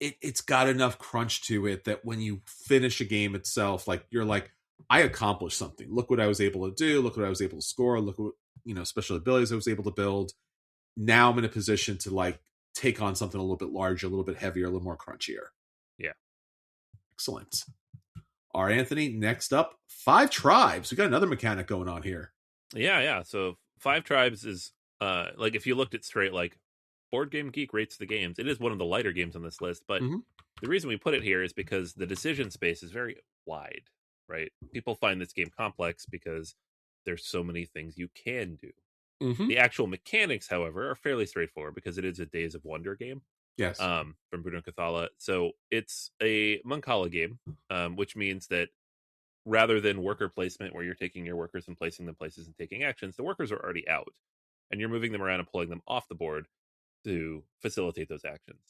it's got enough crunch to it that when you finish a game itself, like you're like, I accomplished something. Look what I was able to do. Look what I was able to score. Look what special abilities I was able to build. Now I'm in a position to like take on something a little bit larger, a little bit heavier, a little more crunchier. Yeah. Excellent. All right, Anthony. Next up, Five Tribes. We got another mechanic going on here. Yeah. So Five Tribes is like if you looked at straight like Board Game Geek rates the games, it is one of the lighter games on this list, but Mm-hmm. the reason we put it here is because the decision space is very wide, right? People find this game complex because there's so many things you can do. Mm-hmm. The actual mechanics, however, are fairly straightforward because it is a Days of Wonder game Yes. from Bruno Cathala. So it's a Mancala game, which means that rather than worker placement where you're taking your workers and placing them places and taking actions, the workers are already out and you're moving them around and pulling them off the board to facilitate those actions.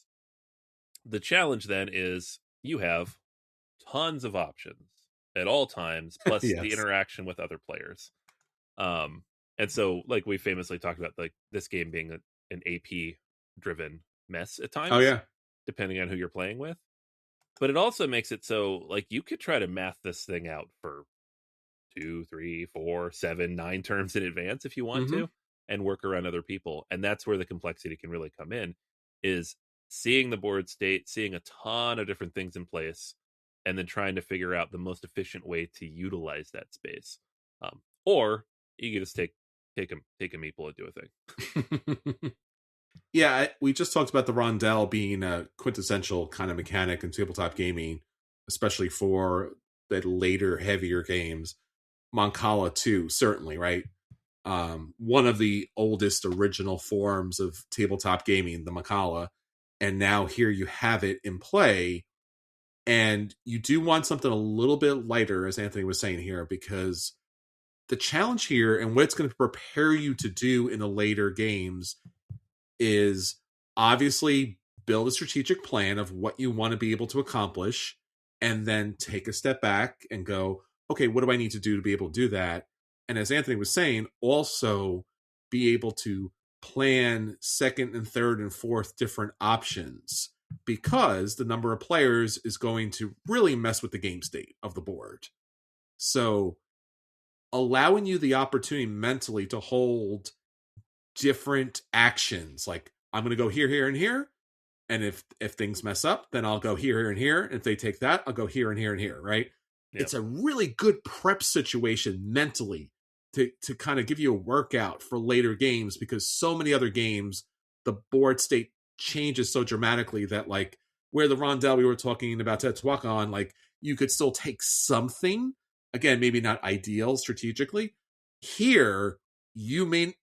The challenge then is you have tons of options at all times, plus the Yes. interaction with other players. Um, and so, like we famously talked about, like this game being an AP driven mess at Oh times, yeah. depending on who you're playing with. But it also makes it so like you could try to math this thing out for 2, 3, 4, 7, 9 turns in advance if you want Mm-hmm. to, and work around other people. And that's where the complexity can really come in, is seeing the board state, seeing a ton of different things in place, and then trying to figure out the most efficient way to utilize that space. Or you can just take a meeple and do a thing. Yeah, we just talked about the rondelle being a quintessential kind of mechanic in tabletop gaming, especially for the later, heavier games. Mancala too, certainly, right? One of the oldest original forms of tabletop gaming, the Mancala, and now here you have it in play. And you do want something a little bit lighter, as Anthony was saying here, because the challenge here and what it's going to prepare you to do in the later games is obviously build a strategic plan of what you want to be able to accomplish and then take a step back and go, okay, what do I need to do to be able to do that? And as Anthony was saying, also be able to plan second and third and fourth different options because the number of players is going to really mess with the game state of the board. So allowing you the opportunity mentally to hold different actions. Like I'm going to go here, here, and here. And if things mess up, then I'll go here, here, and here. And if they take that, I'll go here and here and here. Right? Yeah. It's a really good prep situation mentally to kind of give you a workout for later games because so many other games the board state changes so dramatically that like where the rondelle we were talking about Tetuacan, like you could still take something. Again, maybe not ideal strategically. Here, you may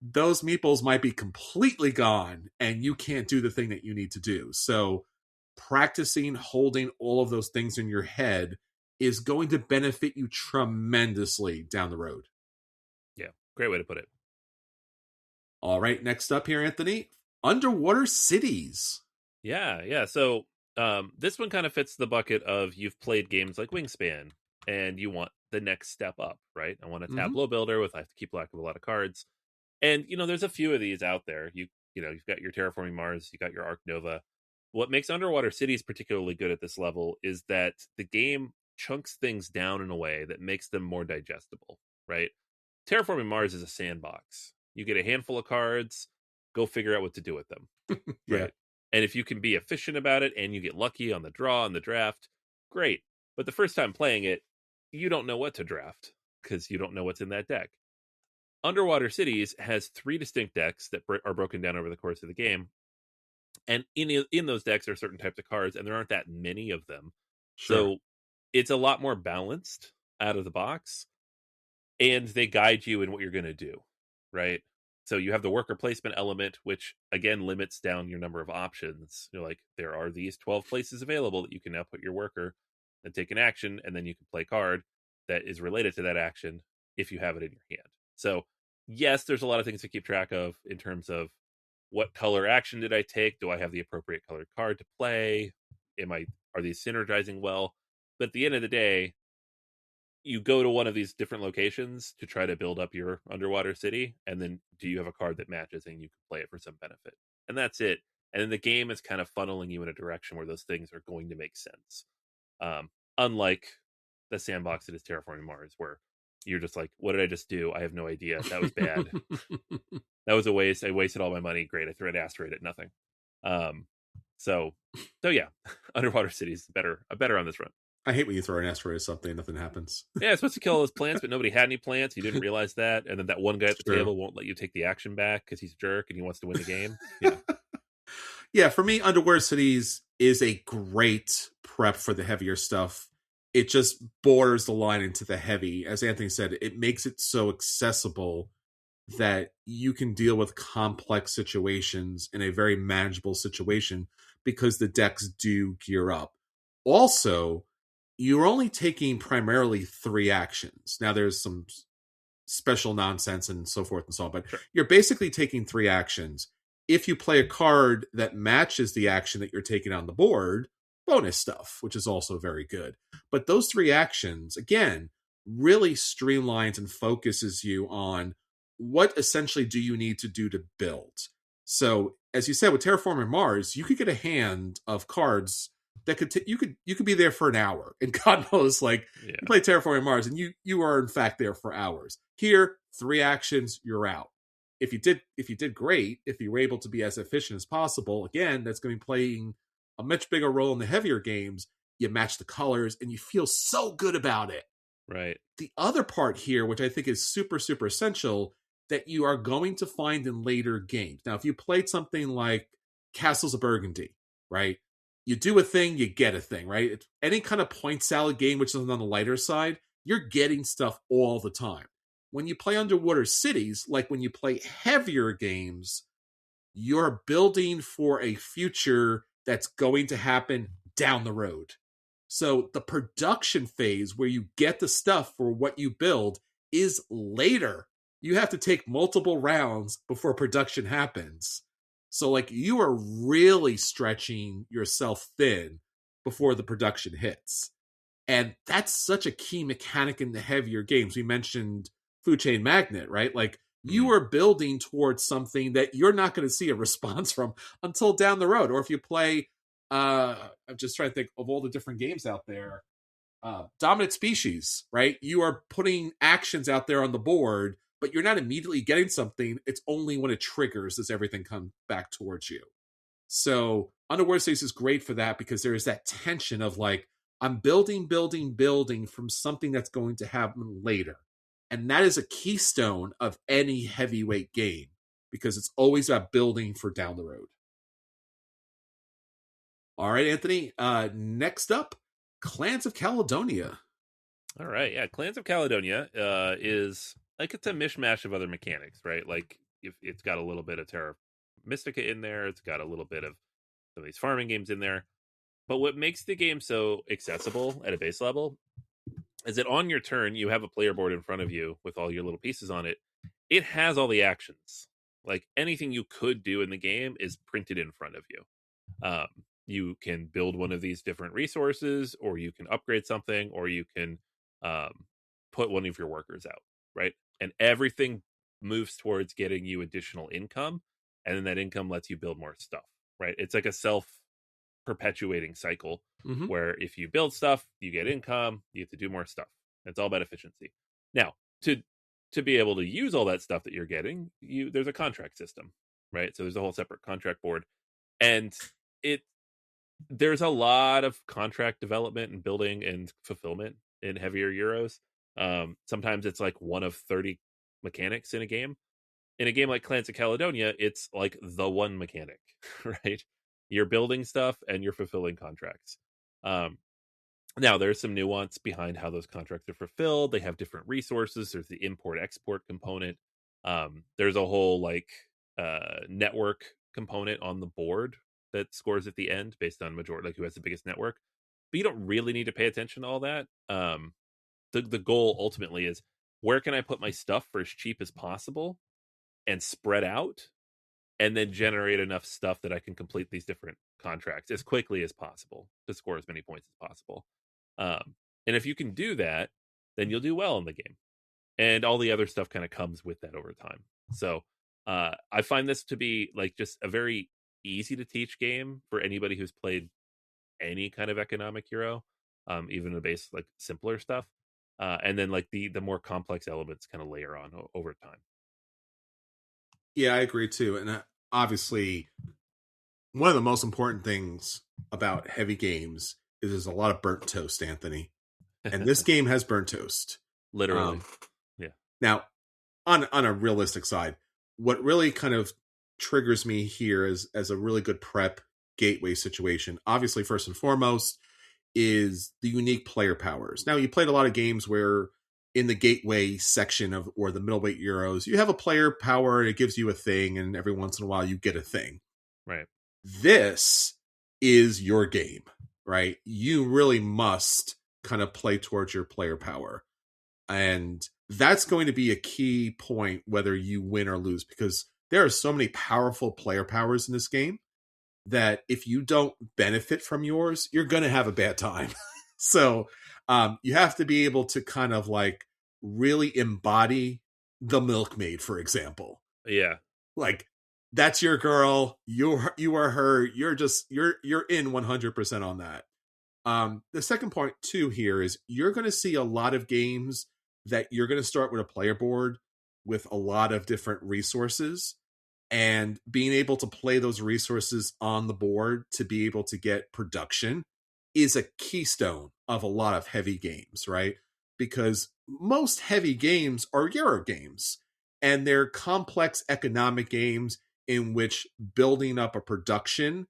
those meeples might be completely gone and you can't do the thing that you need to do. So practicing holding all of those things in your head is going to benefit you tremendously down the road. Yeah, great way to put it. All right, next up here, Anthony, Underwater Cities. Yeah. So this one kind of fits the bucket of you've played games like Wingspan and you want the next step up, right? I want a Mm-hmm. tableau builder with I have to keep track of a lot of cards. And there's a few of these out there. You've got your Terraforming Mars, you got your Arc Nova. What makes Underwater Cities particularly good at this level is that the game chunks things down in a way that makes them more digestible, right? Terraforming Mars is a sandbox. You get a handful of cards, go figure out what to do with them, Yeah. right? And if you can be efficient about it and you get lucky on the draw and the draft, great. But the first time playing it, you don't know what to draft because you don't know what's in that deck. Underwater Cities has 3 distinct decks that are broken down over the course of the game, and in those decks are certain types of cards, and there aren't that many of them. Sure. So it's a lot more balanced out of the box, and they guide you in what you're going to do, right? So you have the worker placement element, which again limits down your number of options. You're like, there are these 12 places available that you can now put your worker and take an action, and then you can play a card that is related to that action if you have it in your hand. So yes, there's a lot of things to keep track of in terms of what color action did I take? Do I have the appropriate colored card to play? Are these synergizing well? But at the end of the day, you go to one of these different locations to try to build up your underwater city, and then do you have a card that matches and you can play it for some benefit? And that's it. And then the game is kind of funneling you in a direction where those things are going to make sense. Unlike the sandbox that is Terraforming Mars, where you're just like, what did I just do? I have no idea. That was bad. That was a waste. I wasted all my money. Great. I threw an asteroid at nothing. Um, so yeah, Underwater Cities better on this run. I hate when you throw an asteroid at something, nothing happens. Yeah, it's supposed to kill all those plants, but nobody had any plants. You didn't realize that, and then that one guy at the table won't let you take the action back because he's a jerk and he wants to win the game. Yeah, Yeah. For me, Underwater Cities is a great prep for the heavier stuff. It just borders the line into the heavy. As Anthony said, it makes it so accessible that you can deal with complex situations in a very manageable situation because the decks do gear up. Also, you're only taking primarily 3 actions. Now, there's some special nonsense and so forth and so on, but sure. You're basically taking 3 actions. If you play a card that matches the action that you're taking on the board, bonus stuff, which is also very good. But those 3 actions, again, really streamlines and focuses you on what essentially do you need to do to build. So, as you said, with Terraforming Mars, you could get a hand of cards that you could be there for an hour, and God knows, like, Yeah. you play Terraforming Mars, and you are in fact there for hours. Here, 3 actions, you're out. If you did great, if you were able to be as efficient as possible, again, that's going to be playing a much bigger role in the heavier games. You match the colors, and you feel so good about it. Right. The other part here, which I think is super, super essential, that you are going to find in later games. Now, if you played something like Castles of Burgundy, right? You do a thing, you get a thing, right? It's any kind of point salad game, which is on the lighter side, you're getting stuff all the time. When you play Underwater Cities, like when you play heavier games, you're building for a future that's going to happen down the road. So the production phase where you get the stuff for what you build is later. You have to take multiple rounds before production happens. So, like, you are really stretching yourself thin before the production hits. And that's such a key mechanic in the heavier games. We mentioned Food Chain Magnet, right? Like, you are building towards something that you're not going to see a response from until down the road. Or if you play, I'm just trying to think of all the different games out there. Dominant Species, right? You are putting actions out there on the board, but you're not immediately getting something. It's only when it triggers does everything come back towards you. So Underwater Cities is great for that because there is that tension of, like, I'm building from something that's going to happen later. And that is a keystone of any heavyweight game because it's always about building for down the road. All right, Anthony. Next up, Clans of Caledonia. All right. Yeah. Clans of Caledonia is like, it's a mishmash of other mechanics, right? Like, if it's got a little bit of Terra Mystica in there, it's got a little bit of some of these farming games in there. But what makes the game so accessible at a base level is that on your turn, you have a player board in front of you with all your little pieces on it. It has all the actions. Like, anything you could do in the game is printed in front of you. You can build one of these different resources, or you can upgrade something, or you can put one of your workers out, right? And everything moves towards getting you additional income, and then that income lets you build more stuff, right? It's like a self-perpetuating cycle where if you build stuff, you get income, you have to do more stuff. It's all about efficiency. Now, to be able to use all that stuff that you're getting, there's a contract system, right? So there's a whole separate contract board. And it there's a lot of contract development and building and fulfillment in heavier Euros. Sometimes it's like one of 30 mechanics in a game. In a game like Clans of Caledonia, it's like the one mechanic, right? You're building stuff and you're fulfilling contracts. Um, Now, there's some nuance behind how those contracts are fulfilled. They have different resources. There's the import export component. There's a whole like network component on the board that scores at the end based on majority, like who has the biggest network. But you don't really need to pay attention to all that. The goal ultimately is where can I put my stuff for as cheap as possible and spread out, and then generate enough stuff that I can complete these different contracts as quickly as possible to score as many points as possible. And if you can do that, then you'll do well in the game. And all the other stuff kind of comes with that over time. So I find this to be like just a very easy to teach game for anybody who's played any kind of economic Euro, even the base like simpler stuff. And then like the more complex elements kind of layer on over time. Yeah, I agree too. And obviously, one of the most important things about heavy games is there's a lot of burnt toast, Anthony. And this game has burnt toast. Literally. Yeah. Now, on a realistic side, what really kind of triggers me here as a really good prep gateway situation, obviously, first and foremost, is the unique player powers. Now, you played a lot of games where in the gateway section of or the middleweight Euros, you have a player power and it gives you a thing, and every once in a while you get a thing. Right. This is your game, right? You really must kind of play towards your player power. And that's going to be a key point whether you win or lose, because there are so many powerful player powers in this game that if you don't benefit from yours, you're going to have a bad time. So you have to be able to kind of like really embody the milkmaid, for example. Yeah. Like, that's your girl. You are her. You're in 100% on that. The second point too here is you're going to see a lot of games that you're going to start with a player board with a lot of different resources, and being able to play those resources on the board to be able to get production is a keystone of a lot of heavy games, right? Because most heavy games are Euro games, and they're complex economic games in which building up a production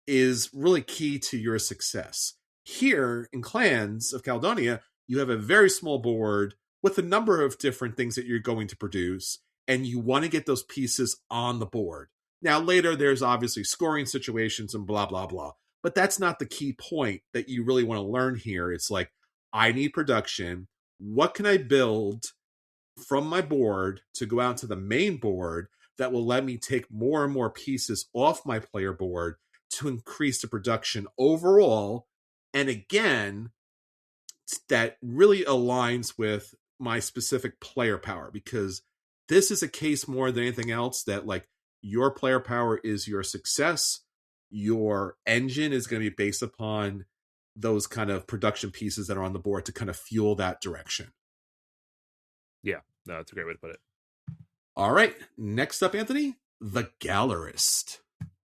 is really key to your success. Here in Clans of Caledonia, you have a very small board with a number of different things that you're going to produce, and you want to get those pieces on the board. Now, later, there's obviously scoring situations and blah, blah, blah. But that's not the key point that you really want to learn here. It's like, I need production. What can I build from my board to go out to the main board that will let me take more and more pieces off my player board to increase the production overall? And again, that really aligns with my specific player power, because this is a case more than anything else that like your player power is your success. Your engine is going to be based upon those kind of production pieces that are on the board to kind of fuel that direction. Yeah. No, that's a great way to put it. All right. Next up, Anthony, the Gallerist.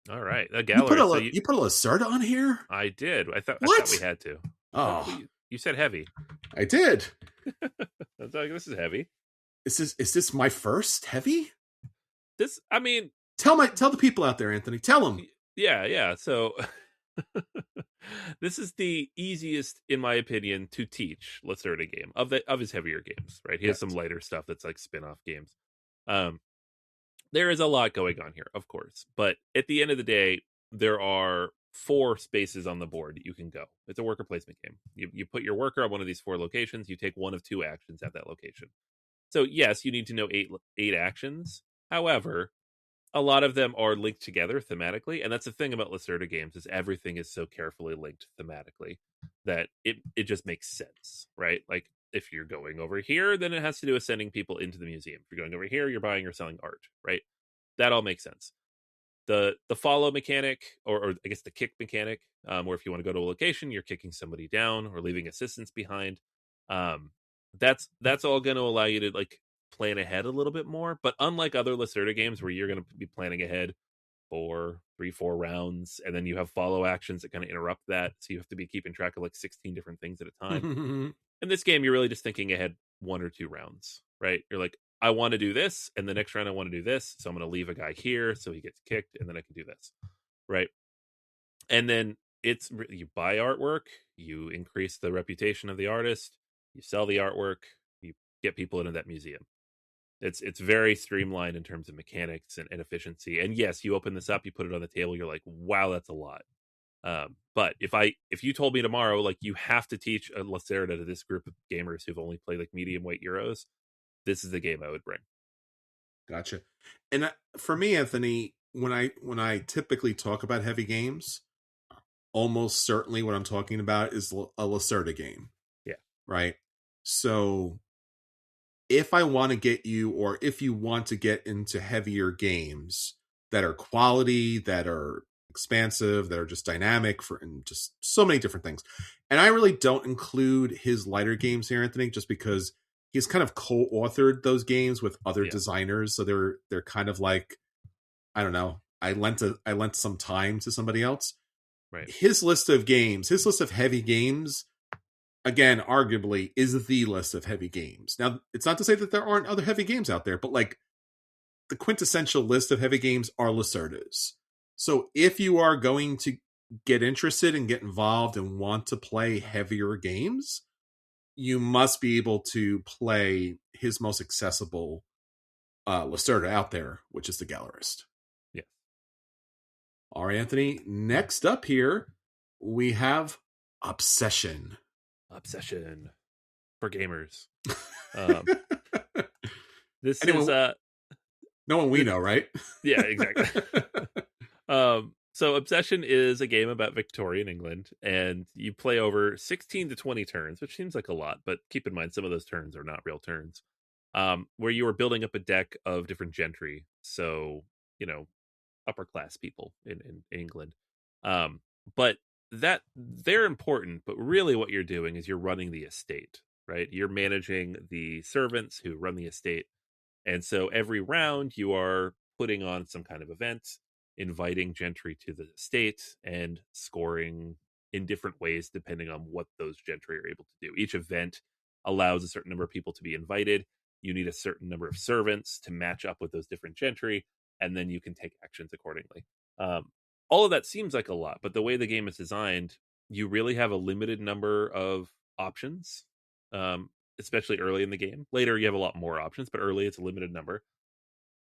All right. The Gallerist. You put a Lacerda on here? I did. I thought we had to. Oh. You said heavy. I did. I was like, this is heavy. Is this my first heavy? I mean, tell the people out there, Anthony. Tell them. Yeah. So this is the easiest, in my opinion, to teach Lacerda game of his heavier games. Right, he has some lighter stuff that's like spin-off games. There is a lot going on here, of course, but at the end of the day, there are 4 spaces on the board you can go. It's a worker placement game. You put your worker on one of these 4 locations. You take one of 2 actions at that location. So yes, you need to know 8 actions. However, a lot of them are linked together thematically, and that's the thing about Lacerda games is everything is so carefully linked thematically that it just makes sense, right? Like if you're going over here, then it has to do with sending people into the museum. If you're going over here, you're buying or selling art, right? That all makes sense. The follow mechanic, or I guess the kick mechanic, where if you want to go to a location, you're kicking somebody down or leaving assistance behind. That's all going to allow you to like plan ahead a little bit more. But unlike other Lacerda games where you're going to be planning ahead 4 rounds, and then you have follow actions that kind of interrupt that. So you have to be keeping track of like 16 different things at a time. In this game, you're really just thinking ahead 1 or 2 rounds, right? You're like, I want to do this, and the next round I want to do this, so I'm going to leave a guy here so he gets kicked, and then I can do this, right? And then you buy artwork, you increase the reputation of the artist, you sell the artwork, you get people into that museum. It's very streamlined in terms of mechanics and efficiency. And yes, you open this up, you put it on the table, you're like, wow, that's a lot. But if you told me tomorrow, like, you have to teach a Lacerda to this group of gamers who've only played like medium weight Euros, this is the game I would bring. Gotcha. And for me, Anthony, when I typically talk about heavy games, almost certainly what I'm talking about is a Lacerda game. Yeah. Right. So if I want to get you, or if you want to get into heavier games that are quality, that are expansive, that are just dynamic and just so many different things. And I really don't include his lighter games here, Anthony, just because he's kind of co-authored those games with other designers. So they're kind of like, I don't know, I lent some time to somebody else. Right. His list of heavy games, again, arguably, is the list of heavy games. Now, it's not to say that there aren't other heavy games out there, but like the quintessential list of heavy games are Lacerda's. So if you are going to get interested and get involved and want to play heavier games, you must be able to play his most accessible Lacerda out there, which is the Gallerist. Yeah. All right, Anthony. Next up here, we have Obsession. Obsession for gamers. This Anyone, is no one we know, right? Yeah, exactly. So Obsession is a game about Victorian England, and you play over 16 to 20 turns, which seems like a lot, but keep in mind some of those turns are not real turns. Where you are building up a deck of different gentry, so upper class people in England. But that they're important, but really what you're doing is you're running the estate, right? You're managing the servants who run the estate. And so every round you are putting on some kind of event, inviting gentry to the estate, and scoring in different ways depending on what those gentry are able to do. Each event allows a certain number of people to be invited. You need a certain number of servants to match up with those different gentry, and then you can take actions accordingly. All of that seems like a lot, but the way the game is designed, you really have a limited number of options, especially early in the game. Later, you have a lot more options, but early, it's a limited number.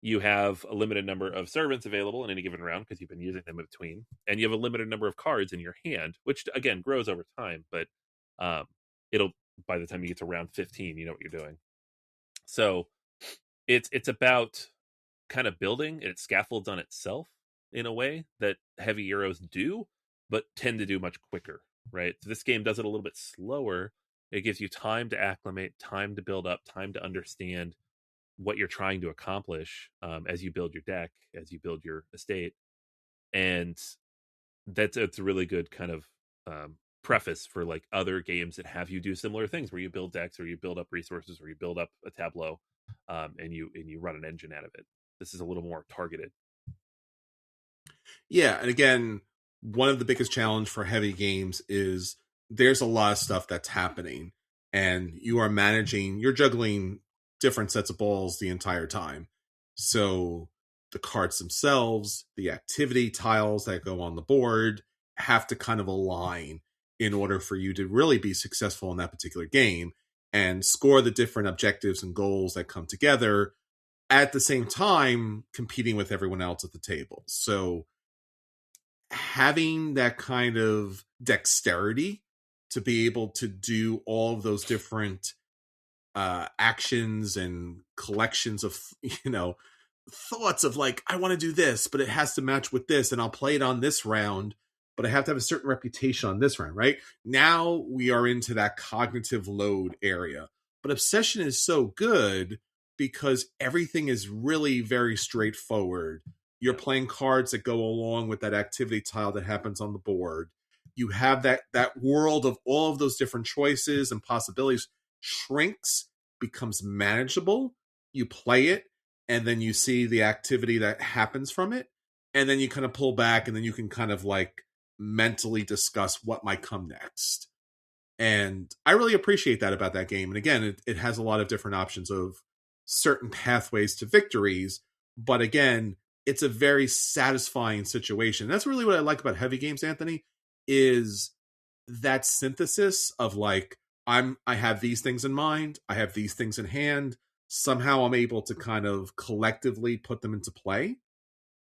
You have a limited number of servants available in any given round because you've been using them in between, and you have a limited number of cards in your hand, which again grows over time. But it'll by the time you get to round 15, you know what you're doing. So it's about kind of building, and it scaffolds on itself in a way that heavy Euros do, but tend to do much quicker, right? So this game does it a little bit slower. It gives you time to acclimate, time to build up, time to understand what you're trying to accomplish as you build your deck, as you build your estate. And it's a really good kind of preface for like other games that have you do similar things, where you build decks or you build up resources or you build up a tableau, and you run an engine out of it. This is a little more targeted. Yeah, and again, one of the biggest challenge for heavy games is there's a lot of stuff that's happening, and you're juggling different sets of balls the entire time. So the cards themselves, the activity tiles that go on the board have to kind of align in order for you to really be successful in that particular game and score the different objectives and goals that come together at the same time competing with everyone else at the table. So having that kind of dexterity to be able to do all of those different actions and collections of thoughts of like, I want to do this, but it has to match with this, and I'll play it on this round, but I have to have a certain reputation on this round, right? Now we are into that cognitive load area. But Obsession is so good because everything is really very straightforward. You're playing cards that go along with that activity tile that happens on the board. You have that world of all of those different choices and possibilities shrinks, becomes manageable. You play it, and then you see the activity that happens from it. and then you kind of pull back, and then you can kind of like mentally discuss what might come next. And I really appreciate that about that game. And again, it has a lot of different options of certain pathways to victories. But again, it's a very satisfying situation. That's really what I like about heavy games, Anthony, is that synthesis of like, I have these things in mind, I have these things in hand. Somehow I'm able to kind of collectively put them into play.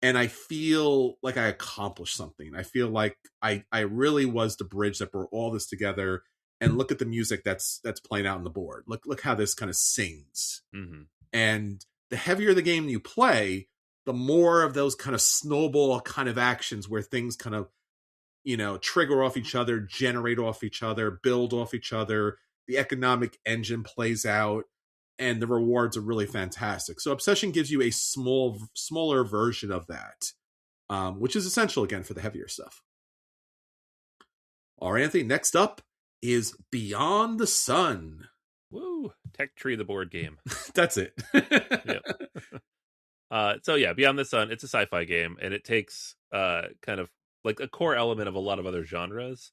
And I feel like I accomplished something. I feel like I really was the bridge that brought all this together. And look at the music that's playing out on the board. Look how this kind of sings. Mm-hmm. And the heavier the game you play, the more of those kind of snowball kind of actions where things kind of, trigger off each other, generate off each other, build off each other. The economic engine plays out, and the rewards are really fantastic. So Obsession gives you a smaller version of that, which is essential again for the heavier stuff. All right, Anthony. Next up is Beyond the Sun. Woo! Tech Tree, the board game. That's it. Yep. So yeah, Beyond the Sun, it's a sci-fi game, and it takes kind of like a core element of a lot of other genres.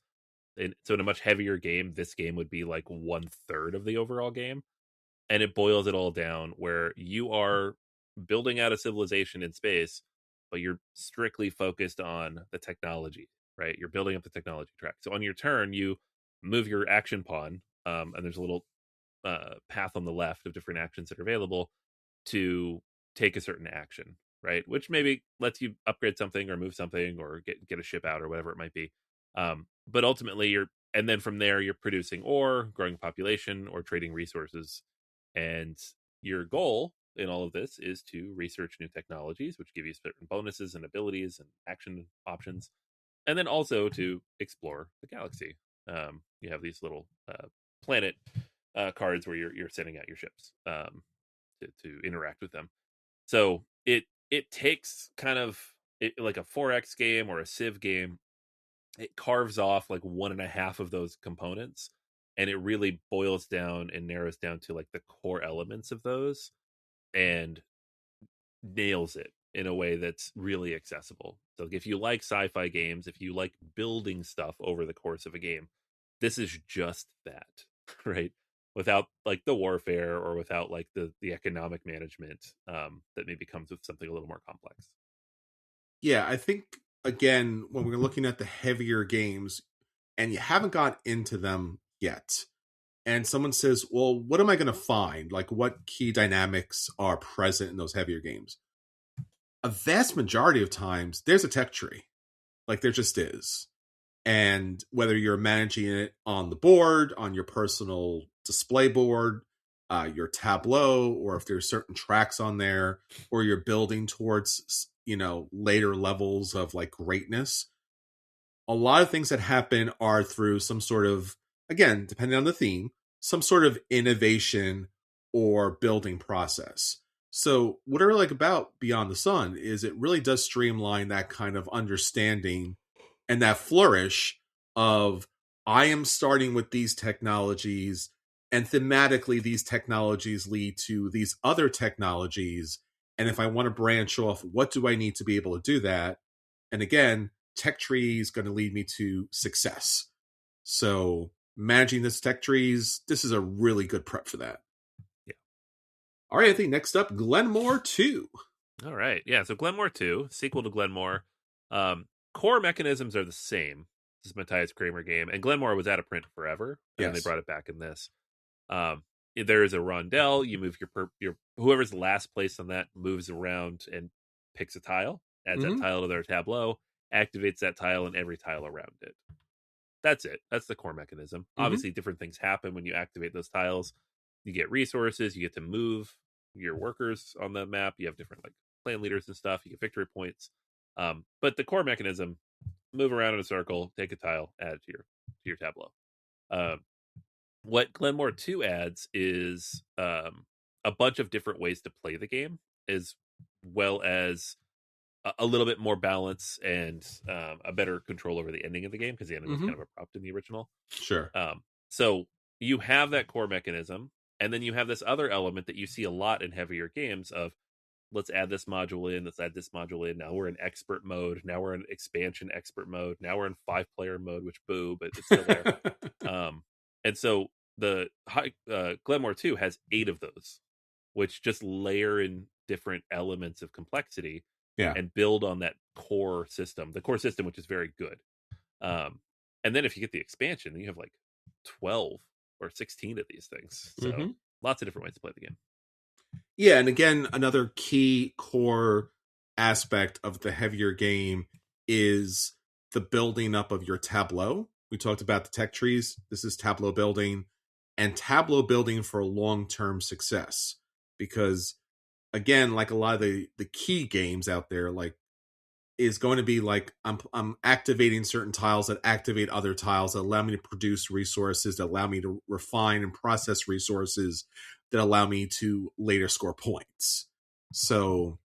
And so in a much heavier game, this game would be like 1/3 of the overall game. And it boils it all down where you are building out a civilization in space, but you're strictly focused on the technology, right? You're building up the technology track. So on your turn, you move your action pawn, and there's a little path on the left of different actions that are available to take a certain action, right? Which maybe lets you upgrade something or move something or get a ship out or whatever it might be. But ultimately, and then from there, you're producing ore, growing population, or trading resources. And your goal in all of this is to research new technologies, which give you certain bonuses and abilities and action options, and then also to explore the galaxy. You have these little planet cards where you're sending out your ships to interact with them. So it takes kind of like a 4X game or a Civ game. It carves off like 1.5 of those components, and it really boils down and narrows down to like the core elements of those, and nails it in a way that's really accessible. So if you like sci-fi games, if you like building stuff over the course of a game, this is just that, right? Without like the warfare or without like the economic management that maybe comes with something a little more complex. Yeah, I think again, when we're looking at the heavier games and you haven't got into them yet, and someone says, well, what am I going to find? Like, what key dynamics are present in those heavier games? A vast majority of times, there's a tech tree. Like, there just is. And whether you're managing it on the board, on your personal display board, your tableau, or if there's certain tracks on there, or you're building towards, later levels of like greatness, a lot of things that happen are through some sort of, again, depending on the theme, some sort of innovation or building process. So what I really like about Beyond the Sun is it really does streamline that kind of understanding and that flourish of, I am starting with these technologies, and thematically these technologies lead to these other technologies, and if I want to branch off, what do I need to be able to do that? And again, tech tree is going to lead me to success. So managing this tech trees, this is a really good prep for that. Yeah. All right, I think next up, Glenmore 2. All right. Yeah. So Glenmore 2, sequel to Glenmore. Core mechanisms are the same. This is Matthias Kramer game, and Glenmore was out of print forever, and Yes. they brought it back in this. There is a rondel. You move your whoever's last place on that moves around and picks a tile, adds that tile to their tableau, activates that tile and every tile around it. That's it. That's the core mechanism. Obviously, different things happen when you activate those tiles. You get resources. You get to move your workers on the map. You have different like clan leaders and stuff. You get victory points. But the core mechanism: move around in a circle, take a tile, add it to your tableau. What Glenmore 2 adds is a bunch of different ways to play the game, as well as a little bit more balance and a better control over the ending of the game, because the ending was kind of abrupt in the original. Sure. So you have that core mechanism, and then you have this other element that you see a lot in heavier games of let's add this module in, let's add this module in. Now we're in expert mode. Now we're in expansion expert mode. Now we're in 5-player mode, which boo, but it's still there. And so the Glenmore 2 has 8 of those, which just layer in different elements of complexity Yeah. and build on that core system, the core system, which is very good. And then if you get the expansion, you have like 12 or 16 of these things. So lots of different ways to play the game. Yeah, and again, another key core aspect of the heavier game is the building up of your tableau. We talked about the tech trees. This is tableau building, and tableau building for long-term success. Because again, like a lot of the key games out there, like is going to be like I'm activating certain tiles that activate other tiles that allow me to produce resources, that allow me to refine and process resources, that allow me to later score points. So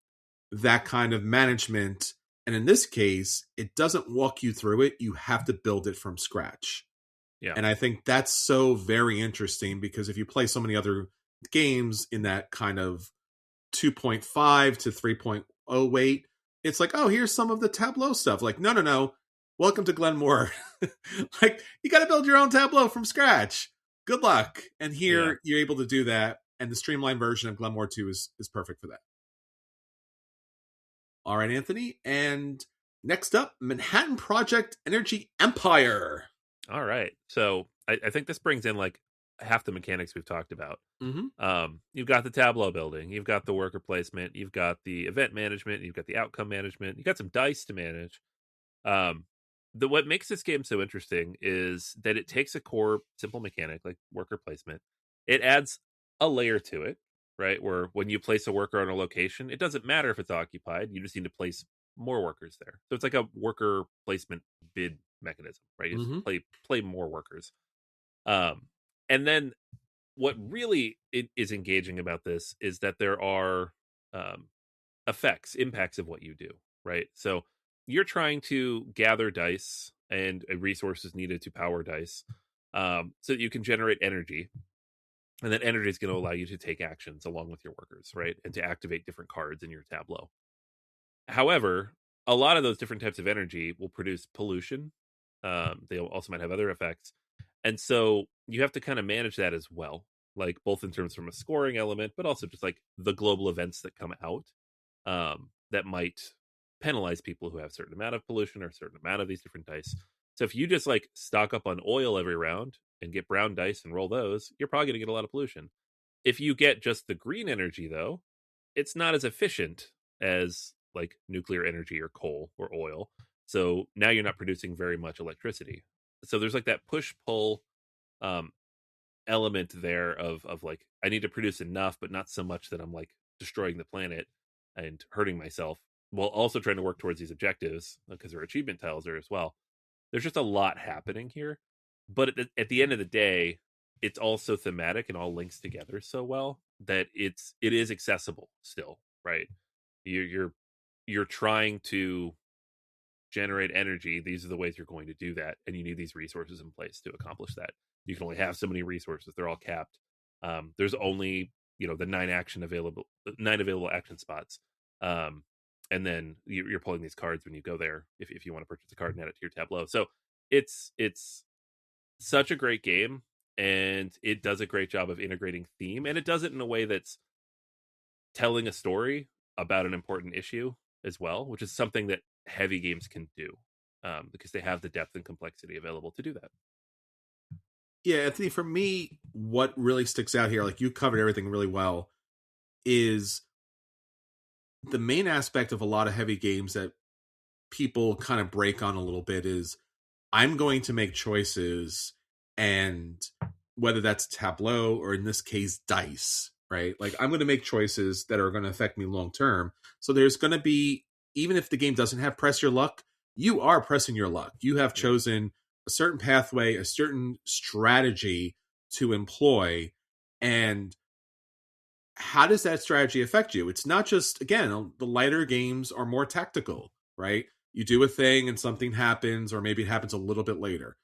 that kind of management, and in this case, it doesn't walk you through it. You have to build it from scratch. Yeah. And I think that's so very interesting because if you play so many other games in that kind of 2.5 to 3.0 weight, it's like, oh, here's some of the tableau stuff. Like, no. Welcome to Glenmore. Like, you got to build your own tableau from scratch. Good luck. And here you're able to do that. And the streamlined version of Glenmore 2 is perfect for that. All right, Anthony. And next up, Manhattan Project Energy Empire. All right. So I think this brings in like half the mechanics we've talked about. You've got the tableau building, you've got the worker placement, you've got the event management, you've got the outcome management, you've got some dice to manage. What makes this game so interesting is that it takes a core simple mechanic like worker placement, it adds a layer to it, right? Where when you place a worker on a location, it doesn't matter if it's occupied, you just need to place more workers there. So it's like a worker placement bid mechanism, right? You just play more workers. And then what really is engaging about this is that there are impacts of what you do, right? So you're trying to gather dice and resources needed to power dice so that you can generate energy. And that energy is going to allow you to take actions along with your workers, right? And to activate different cards in your tableau. However, a lot of those different types of energy will produce pollution. They also might have other effects. And so you have to kind of manage that as well, like both in terms from a scoring element, but also just like the global events that come out that might penalize people who have a certain amount of pollution or a certain amount of these different dice. So if you just like stock up on oil every round and get brown dice and roll those, you're probably going to get a lot of pollution. If you get just the green energy, though, it's not as efficient as like nuclear energy or coal or oil. So now you're not producing very much electricity. So there's like that push-pull element there of like, I need to produce enough, but not so much that I'm like destroying the planet and hurting myself, while also trying to work towards these objectives because there are achievement tiles there as well. There's just a lot happening here. But at the end of the day, it's also thematic and all links together so well that it is accessible still, right? You're trying to generate energy. These are the ways you're going to do that, and you need these resources in place to accomplish that. You can only have so many resources; they're all capped. There's only the 9 available action spots, and then you're pulling these cards when you go there if you want to purchase a card and add it to your tableau. So it's such a great game, and it does a great job of integrating theme, and it does it in a way that's telling a story about an important issue as well, which is something that heavy games can do because they have the depth and complexity available to do that. Yeah, Anthony, for me, what really sticks out here, like you covered everything really well, is the main aspect of a lot of heavy games that people kind of break on a little bit is I'm going to make choices, and whether that's tableau or in this case dice, right? Like I'm going to make choices that are going to affect me long term. So there's going to be, even if the game doesn't have press your luck, you are pressing your luck. You have chosen a certain pathway, a certain strategy to employ, and how does that strategy affect you? It's not just, again, the lighter games are more tactical, right? You do a thing and something happens, or maybe it happens a little bit later.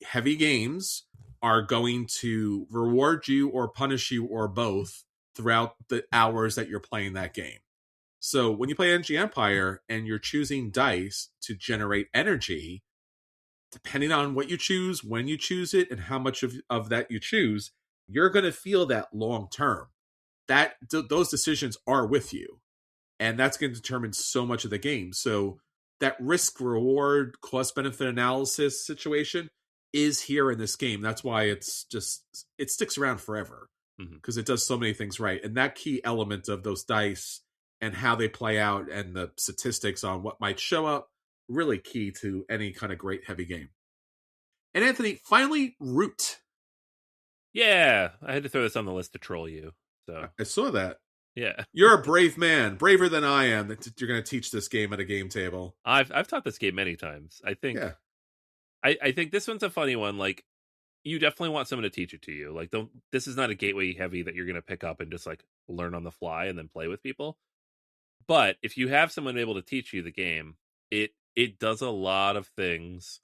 Heavy games are going to reward you or punish you or both throughout the hours that you're playing that game. So when you play Energy Empire and you're choosing dice to generate energy, depending on what you choose, when you choose it, and how much of that you choose, you're going to feel that long term. Those decisions are with you, and that's going to determine so much of the game. So that risk reward cost benefit analysis situation is here in this game. That's why it sticks around forever, because it does so many things right. And that key element of those dice and how they play out and the statistics on what might show up, really key to any kind of great heavy game. And Anthony, finally, Root. Yeah, I had to throw this on the list to troll you. So I saw that. yeah, You're a brave man, braver than I am, that you're going to teach this game at a game table. I've taught this game many times. I think Yeah. I think this one's a funny one. Like, you definitely want someone to teach it to you. Like, this is not a gateway heavy that you're going to pick up and just like learn on the fly and then play with people. But if you have someone able to teach you the game, it does a lot of things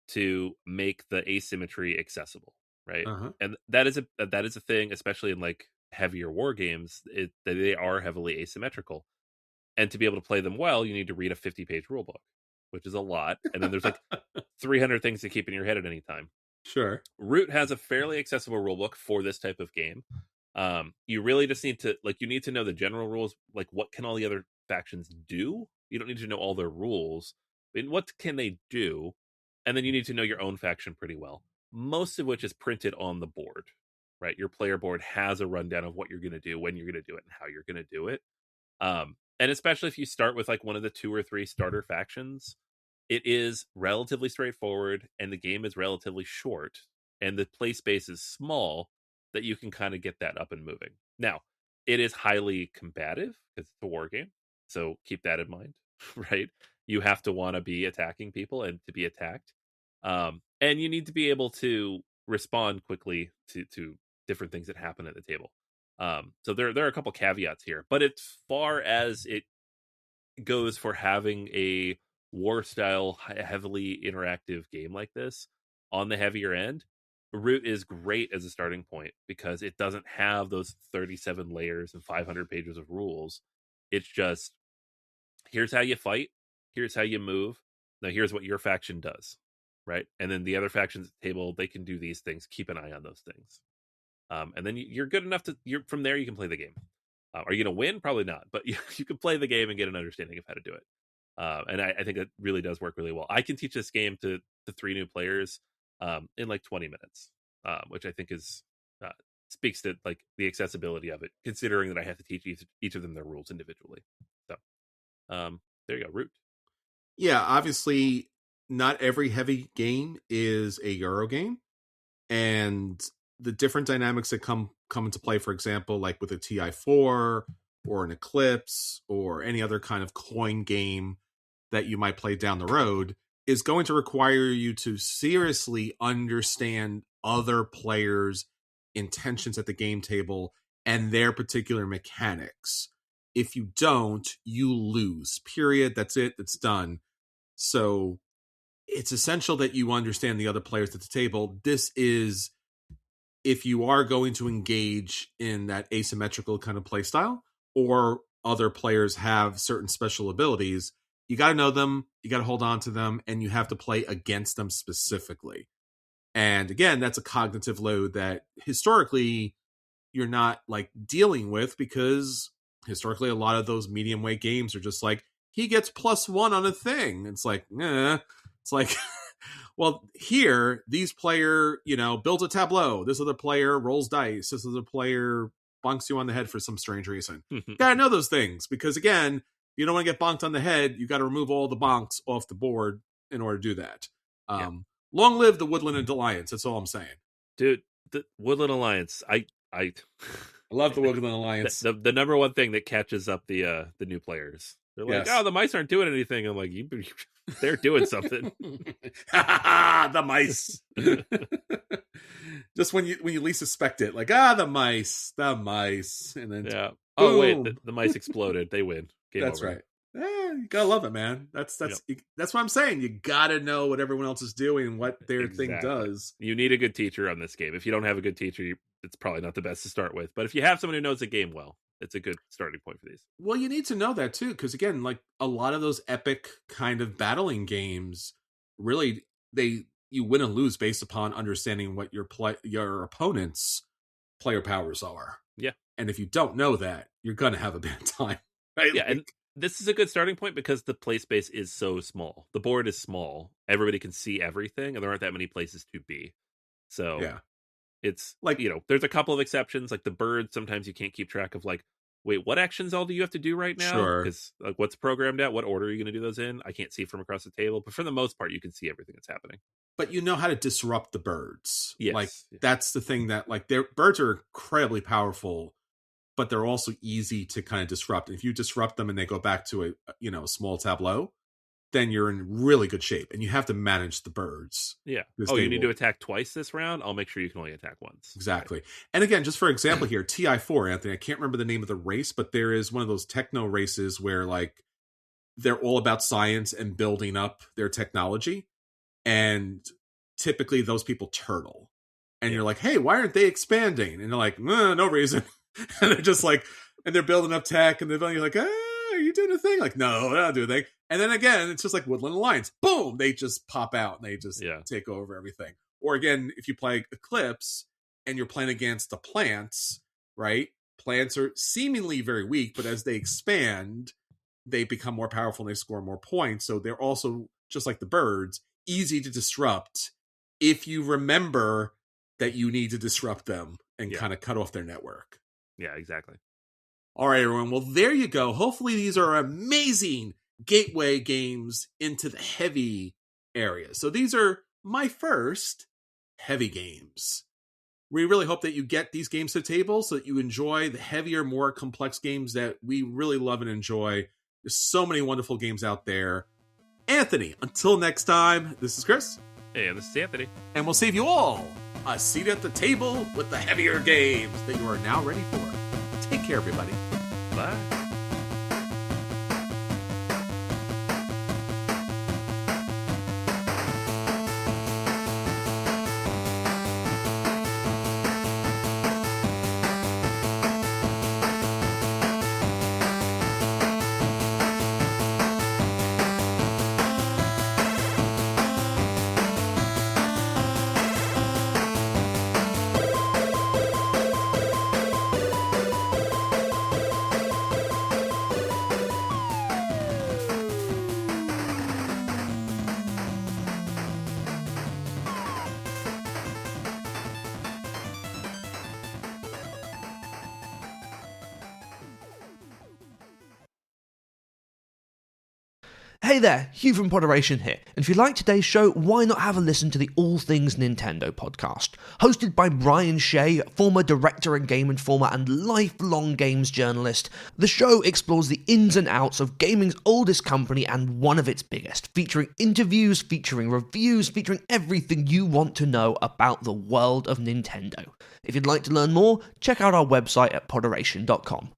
to make the asymmetry accessible, right? Uh-huh. And that is a thing, especially in like heavier war games. They are heavily asymmetrical, and to be able to play them well, you need to read a 50-page rule book, which is a lot. And then there's like 300 things to keep in your head at any time. Sure. Root has a fairly accessible rulebook for this type of game. You really just need to know the general rules, like what can all the other factions do. You don't need to know all their rules, but what can they do, and then you need to know your own faction pretty well. Most of which is printed on the board, right? Your player board has a rundown of what you're going to do, when you're going to do it, and how you're going to do it. And especially if you start with like one of the 2 or 3 starter factions, it is relatively straightforward, and the game is relatively short, and the play space is small, that you can kind of get that up and moving. Now, it is highly combative because it's a war game, so keep that in mind, right? You have to want to be attacking people and to be attacked, and you need to be able to respond quickly to different things that happen at the table. So there are a couple caveats here, but as far as it goes for having a war style, heavily interactive game like this on the heavier end, Root is great as a starting point because it doesn't have those 37 layers and 500 pages of rules. It's just, here's how you fight, here's how you move, now here's what your faction does, right? And then the other factions at the table, they can do these things, keep an eye on those things. And then you're good enough from there you can play the game. Are you going to win? Probably not, but you can play the game and get an understanding of how to do it. And I think it really does work really well. I can teach this game to 3 new players in like 20 minutes, which I think is speaks to like the accessibility of it, considering that I have to teach each of them their rules individually. So there you go, Root. Yeah, obviously, not every heavy game is a Euro game, and the different dynamics that come into play, for example, like with a TI4 or an Eclipse or any other kind of coin game that you might play down the road, is going to require you to seriously understand other players' intentions at the game table and their particular mechanics. If you don't, you lose. Period. That's it. It's done. So it's essential that you understand the other players at the table. This is, if you are going to engage in that asymmetrical kind of play style, or other players have certain special abilities, you got to know them, you got to hold on to them, and you have to play against them specifically. And again, that's a cognitive load that historically you're not like dealing with, because historically a lot of those medium weight games are just like, he gets +1 on a thing. It's like, it's like, well, here, these player, builds a tableau. This other player rolls dice. This other player bonks you on the head for some strange reason. You gotta know those things, because again, you don't want to get bonked on the head. You got to remove all the bonks off the board in order to do that. Long live the Woodland Alliance. That's all I'm saying. Dude, the Woodland Alliance, I love the Woodland Alliance. The number one thing that catches up the new players. They're like, oh, the mice aren't doing anything. I'm like, they're doing something. The mice. Just when you least suspect it, like, the mice, and then boom. Oh wait, the mice exploded. They win. Game That's over. Right. You gotta love it, man. That's what I'm saying. You gotta know what everyone else is doing and what their thing does. You need a good teacher on this game. If you don't have a good teacher, it's probably not the best to start with. But if you have someone who knows the game well, it's a good starting point for these. Well, you need to know that too, because again, like a lot of those epic kind of battling games, really, you win and lose based upon understanding what your opponent's player powers are. Yeah. And if you don't know that, you're gonna have a bad time. Right? Yeah, and this is a good starting point because the play space is so small. The board is small. Everybody can see everything, and there aren't that many places to be. So yeah. it's Like, there's a couple of exceptions, like the bird. Sometimes you can't keep track of like, wait, what actions all do you have to do right now? sure. Because like, what's programmed out? What order are you going to do those in? I can't see from across the table, but for the most part, you can see everything that's happening. But you know how to disrupt the birds. Yes. Like that's the thing that like their birds are incredibly powerful, but they're also easy to kind of disrupt. And if you disrupt them and they go back to a small tableau, then you're in really good shape. And you have to manage the birds. Yeah. Oh, you need to attack twice this round? I'll make sure you can only attack once. Exactly. Right. And again, just for example here, TI4, Anthony, I can't remember the name of the race, but there is one of those techno races where like they're all about science and building up their technology. And typically those people turtle. And you're like, hey, why aren't they expanding? And they're like, no reason. And they're just like, and they're building up tech, and you're like, are you doing a thing? Like, no, they're not doing a thing. And then again, it's just like Woodland Alliance. Boom! They just pop out and they just take over everything. Or again, if you play Eclipse and you're playing against the plants, right? Plants are seemingly very weak, but as they expand, they become more powerful and they score more points. So they're also, just like the birds, easy to disrupt if you remember that you need to disrupt them and kind of cut off their network. Yeah, exactly. All right, everyone. Well, there you go. Hopefully these are amazing gateway games into the heavy area. So these are my first heavy games. We really hope that you get these games to the table so that you enjoy the heavier, more complex games that we really love and enjoy. There's so many wonderful games out there. Anthony, until next time, this is Chris. Hey, this is Anthony. And we'll save you all a seat at the table with the heavier games that you are now ready for. Take care, everybody. Bye. Hey there, Hugh from Podderation here, and if you like today's show, why not have a listen to the All Things Nintendo podcast? Hosted by Brian Shea, former director at Game Informer and lifelong games journalist, the show explores the ins and outs of gaming's oldest company and one of its biggest, featuring interviews, featuring reviews, featuring everything you want to know about the world of Nintendo. If you'd like to learn more, check out our website at podderation.com.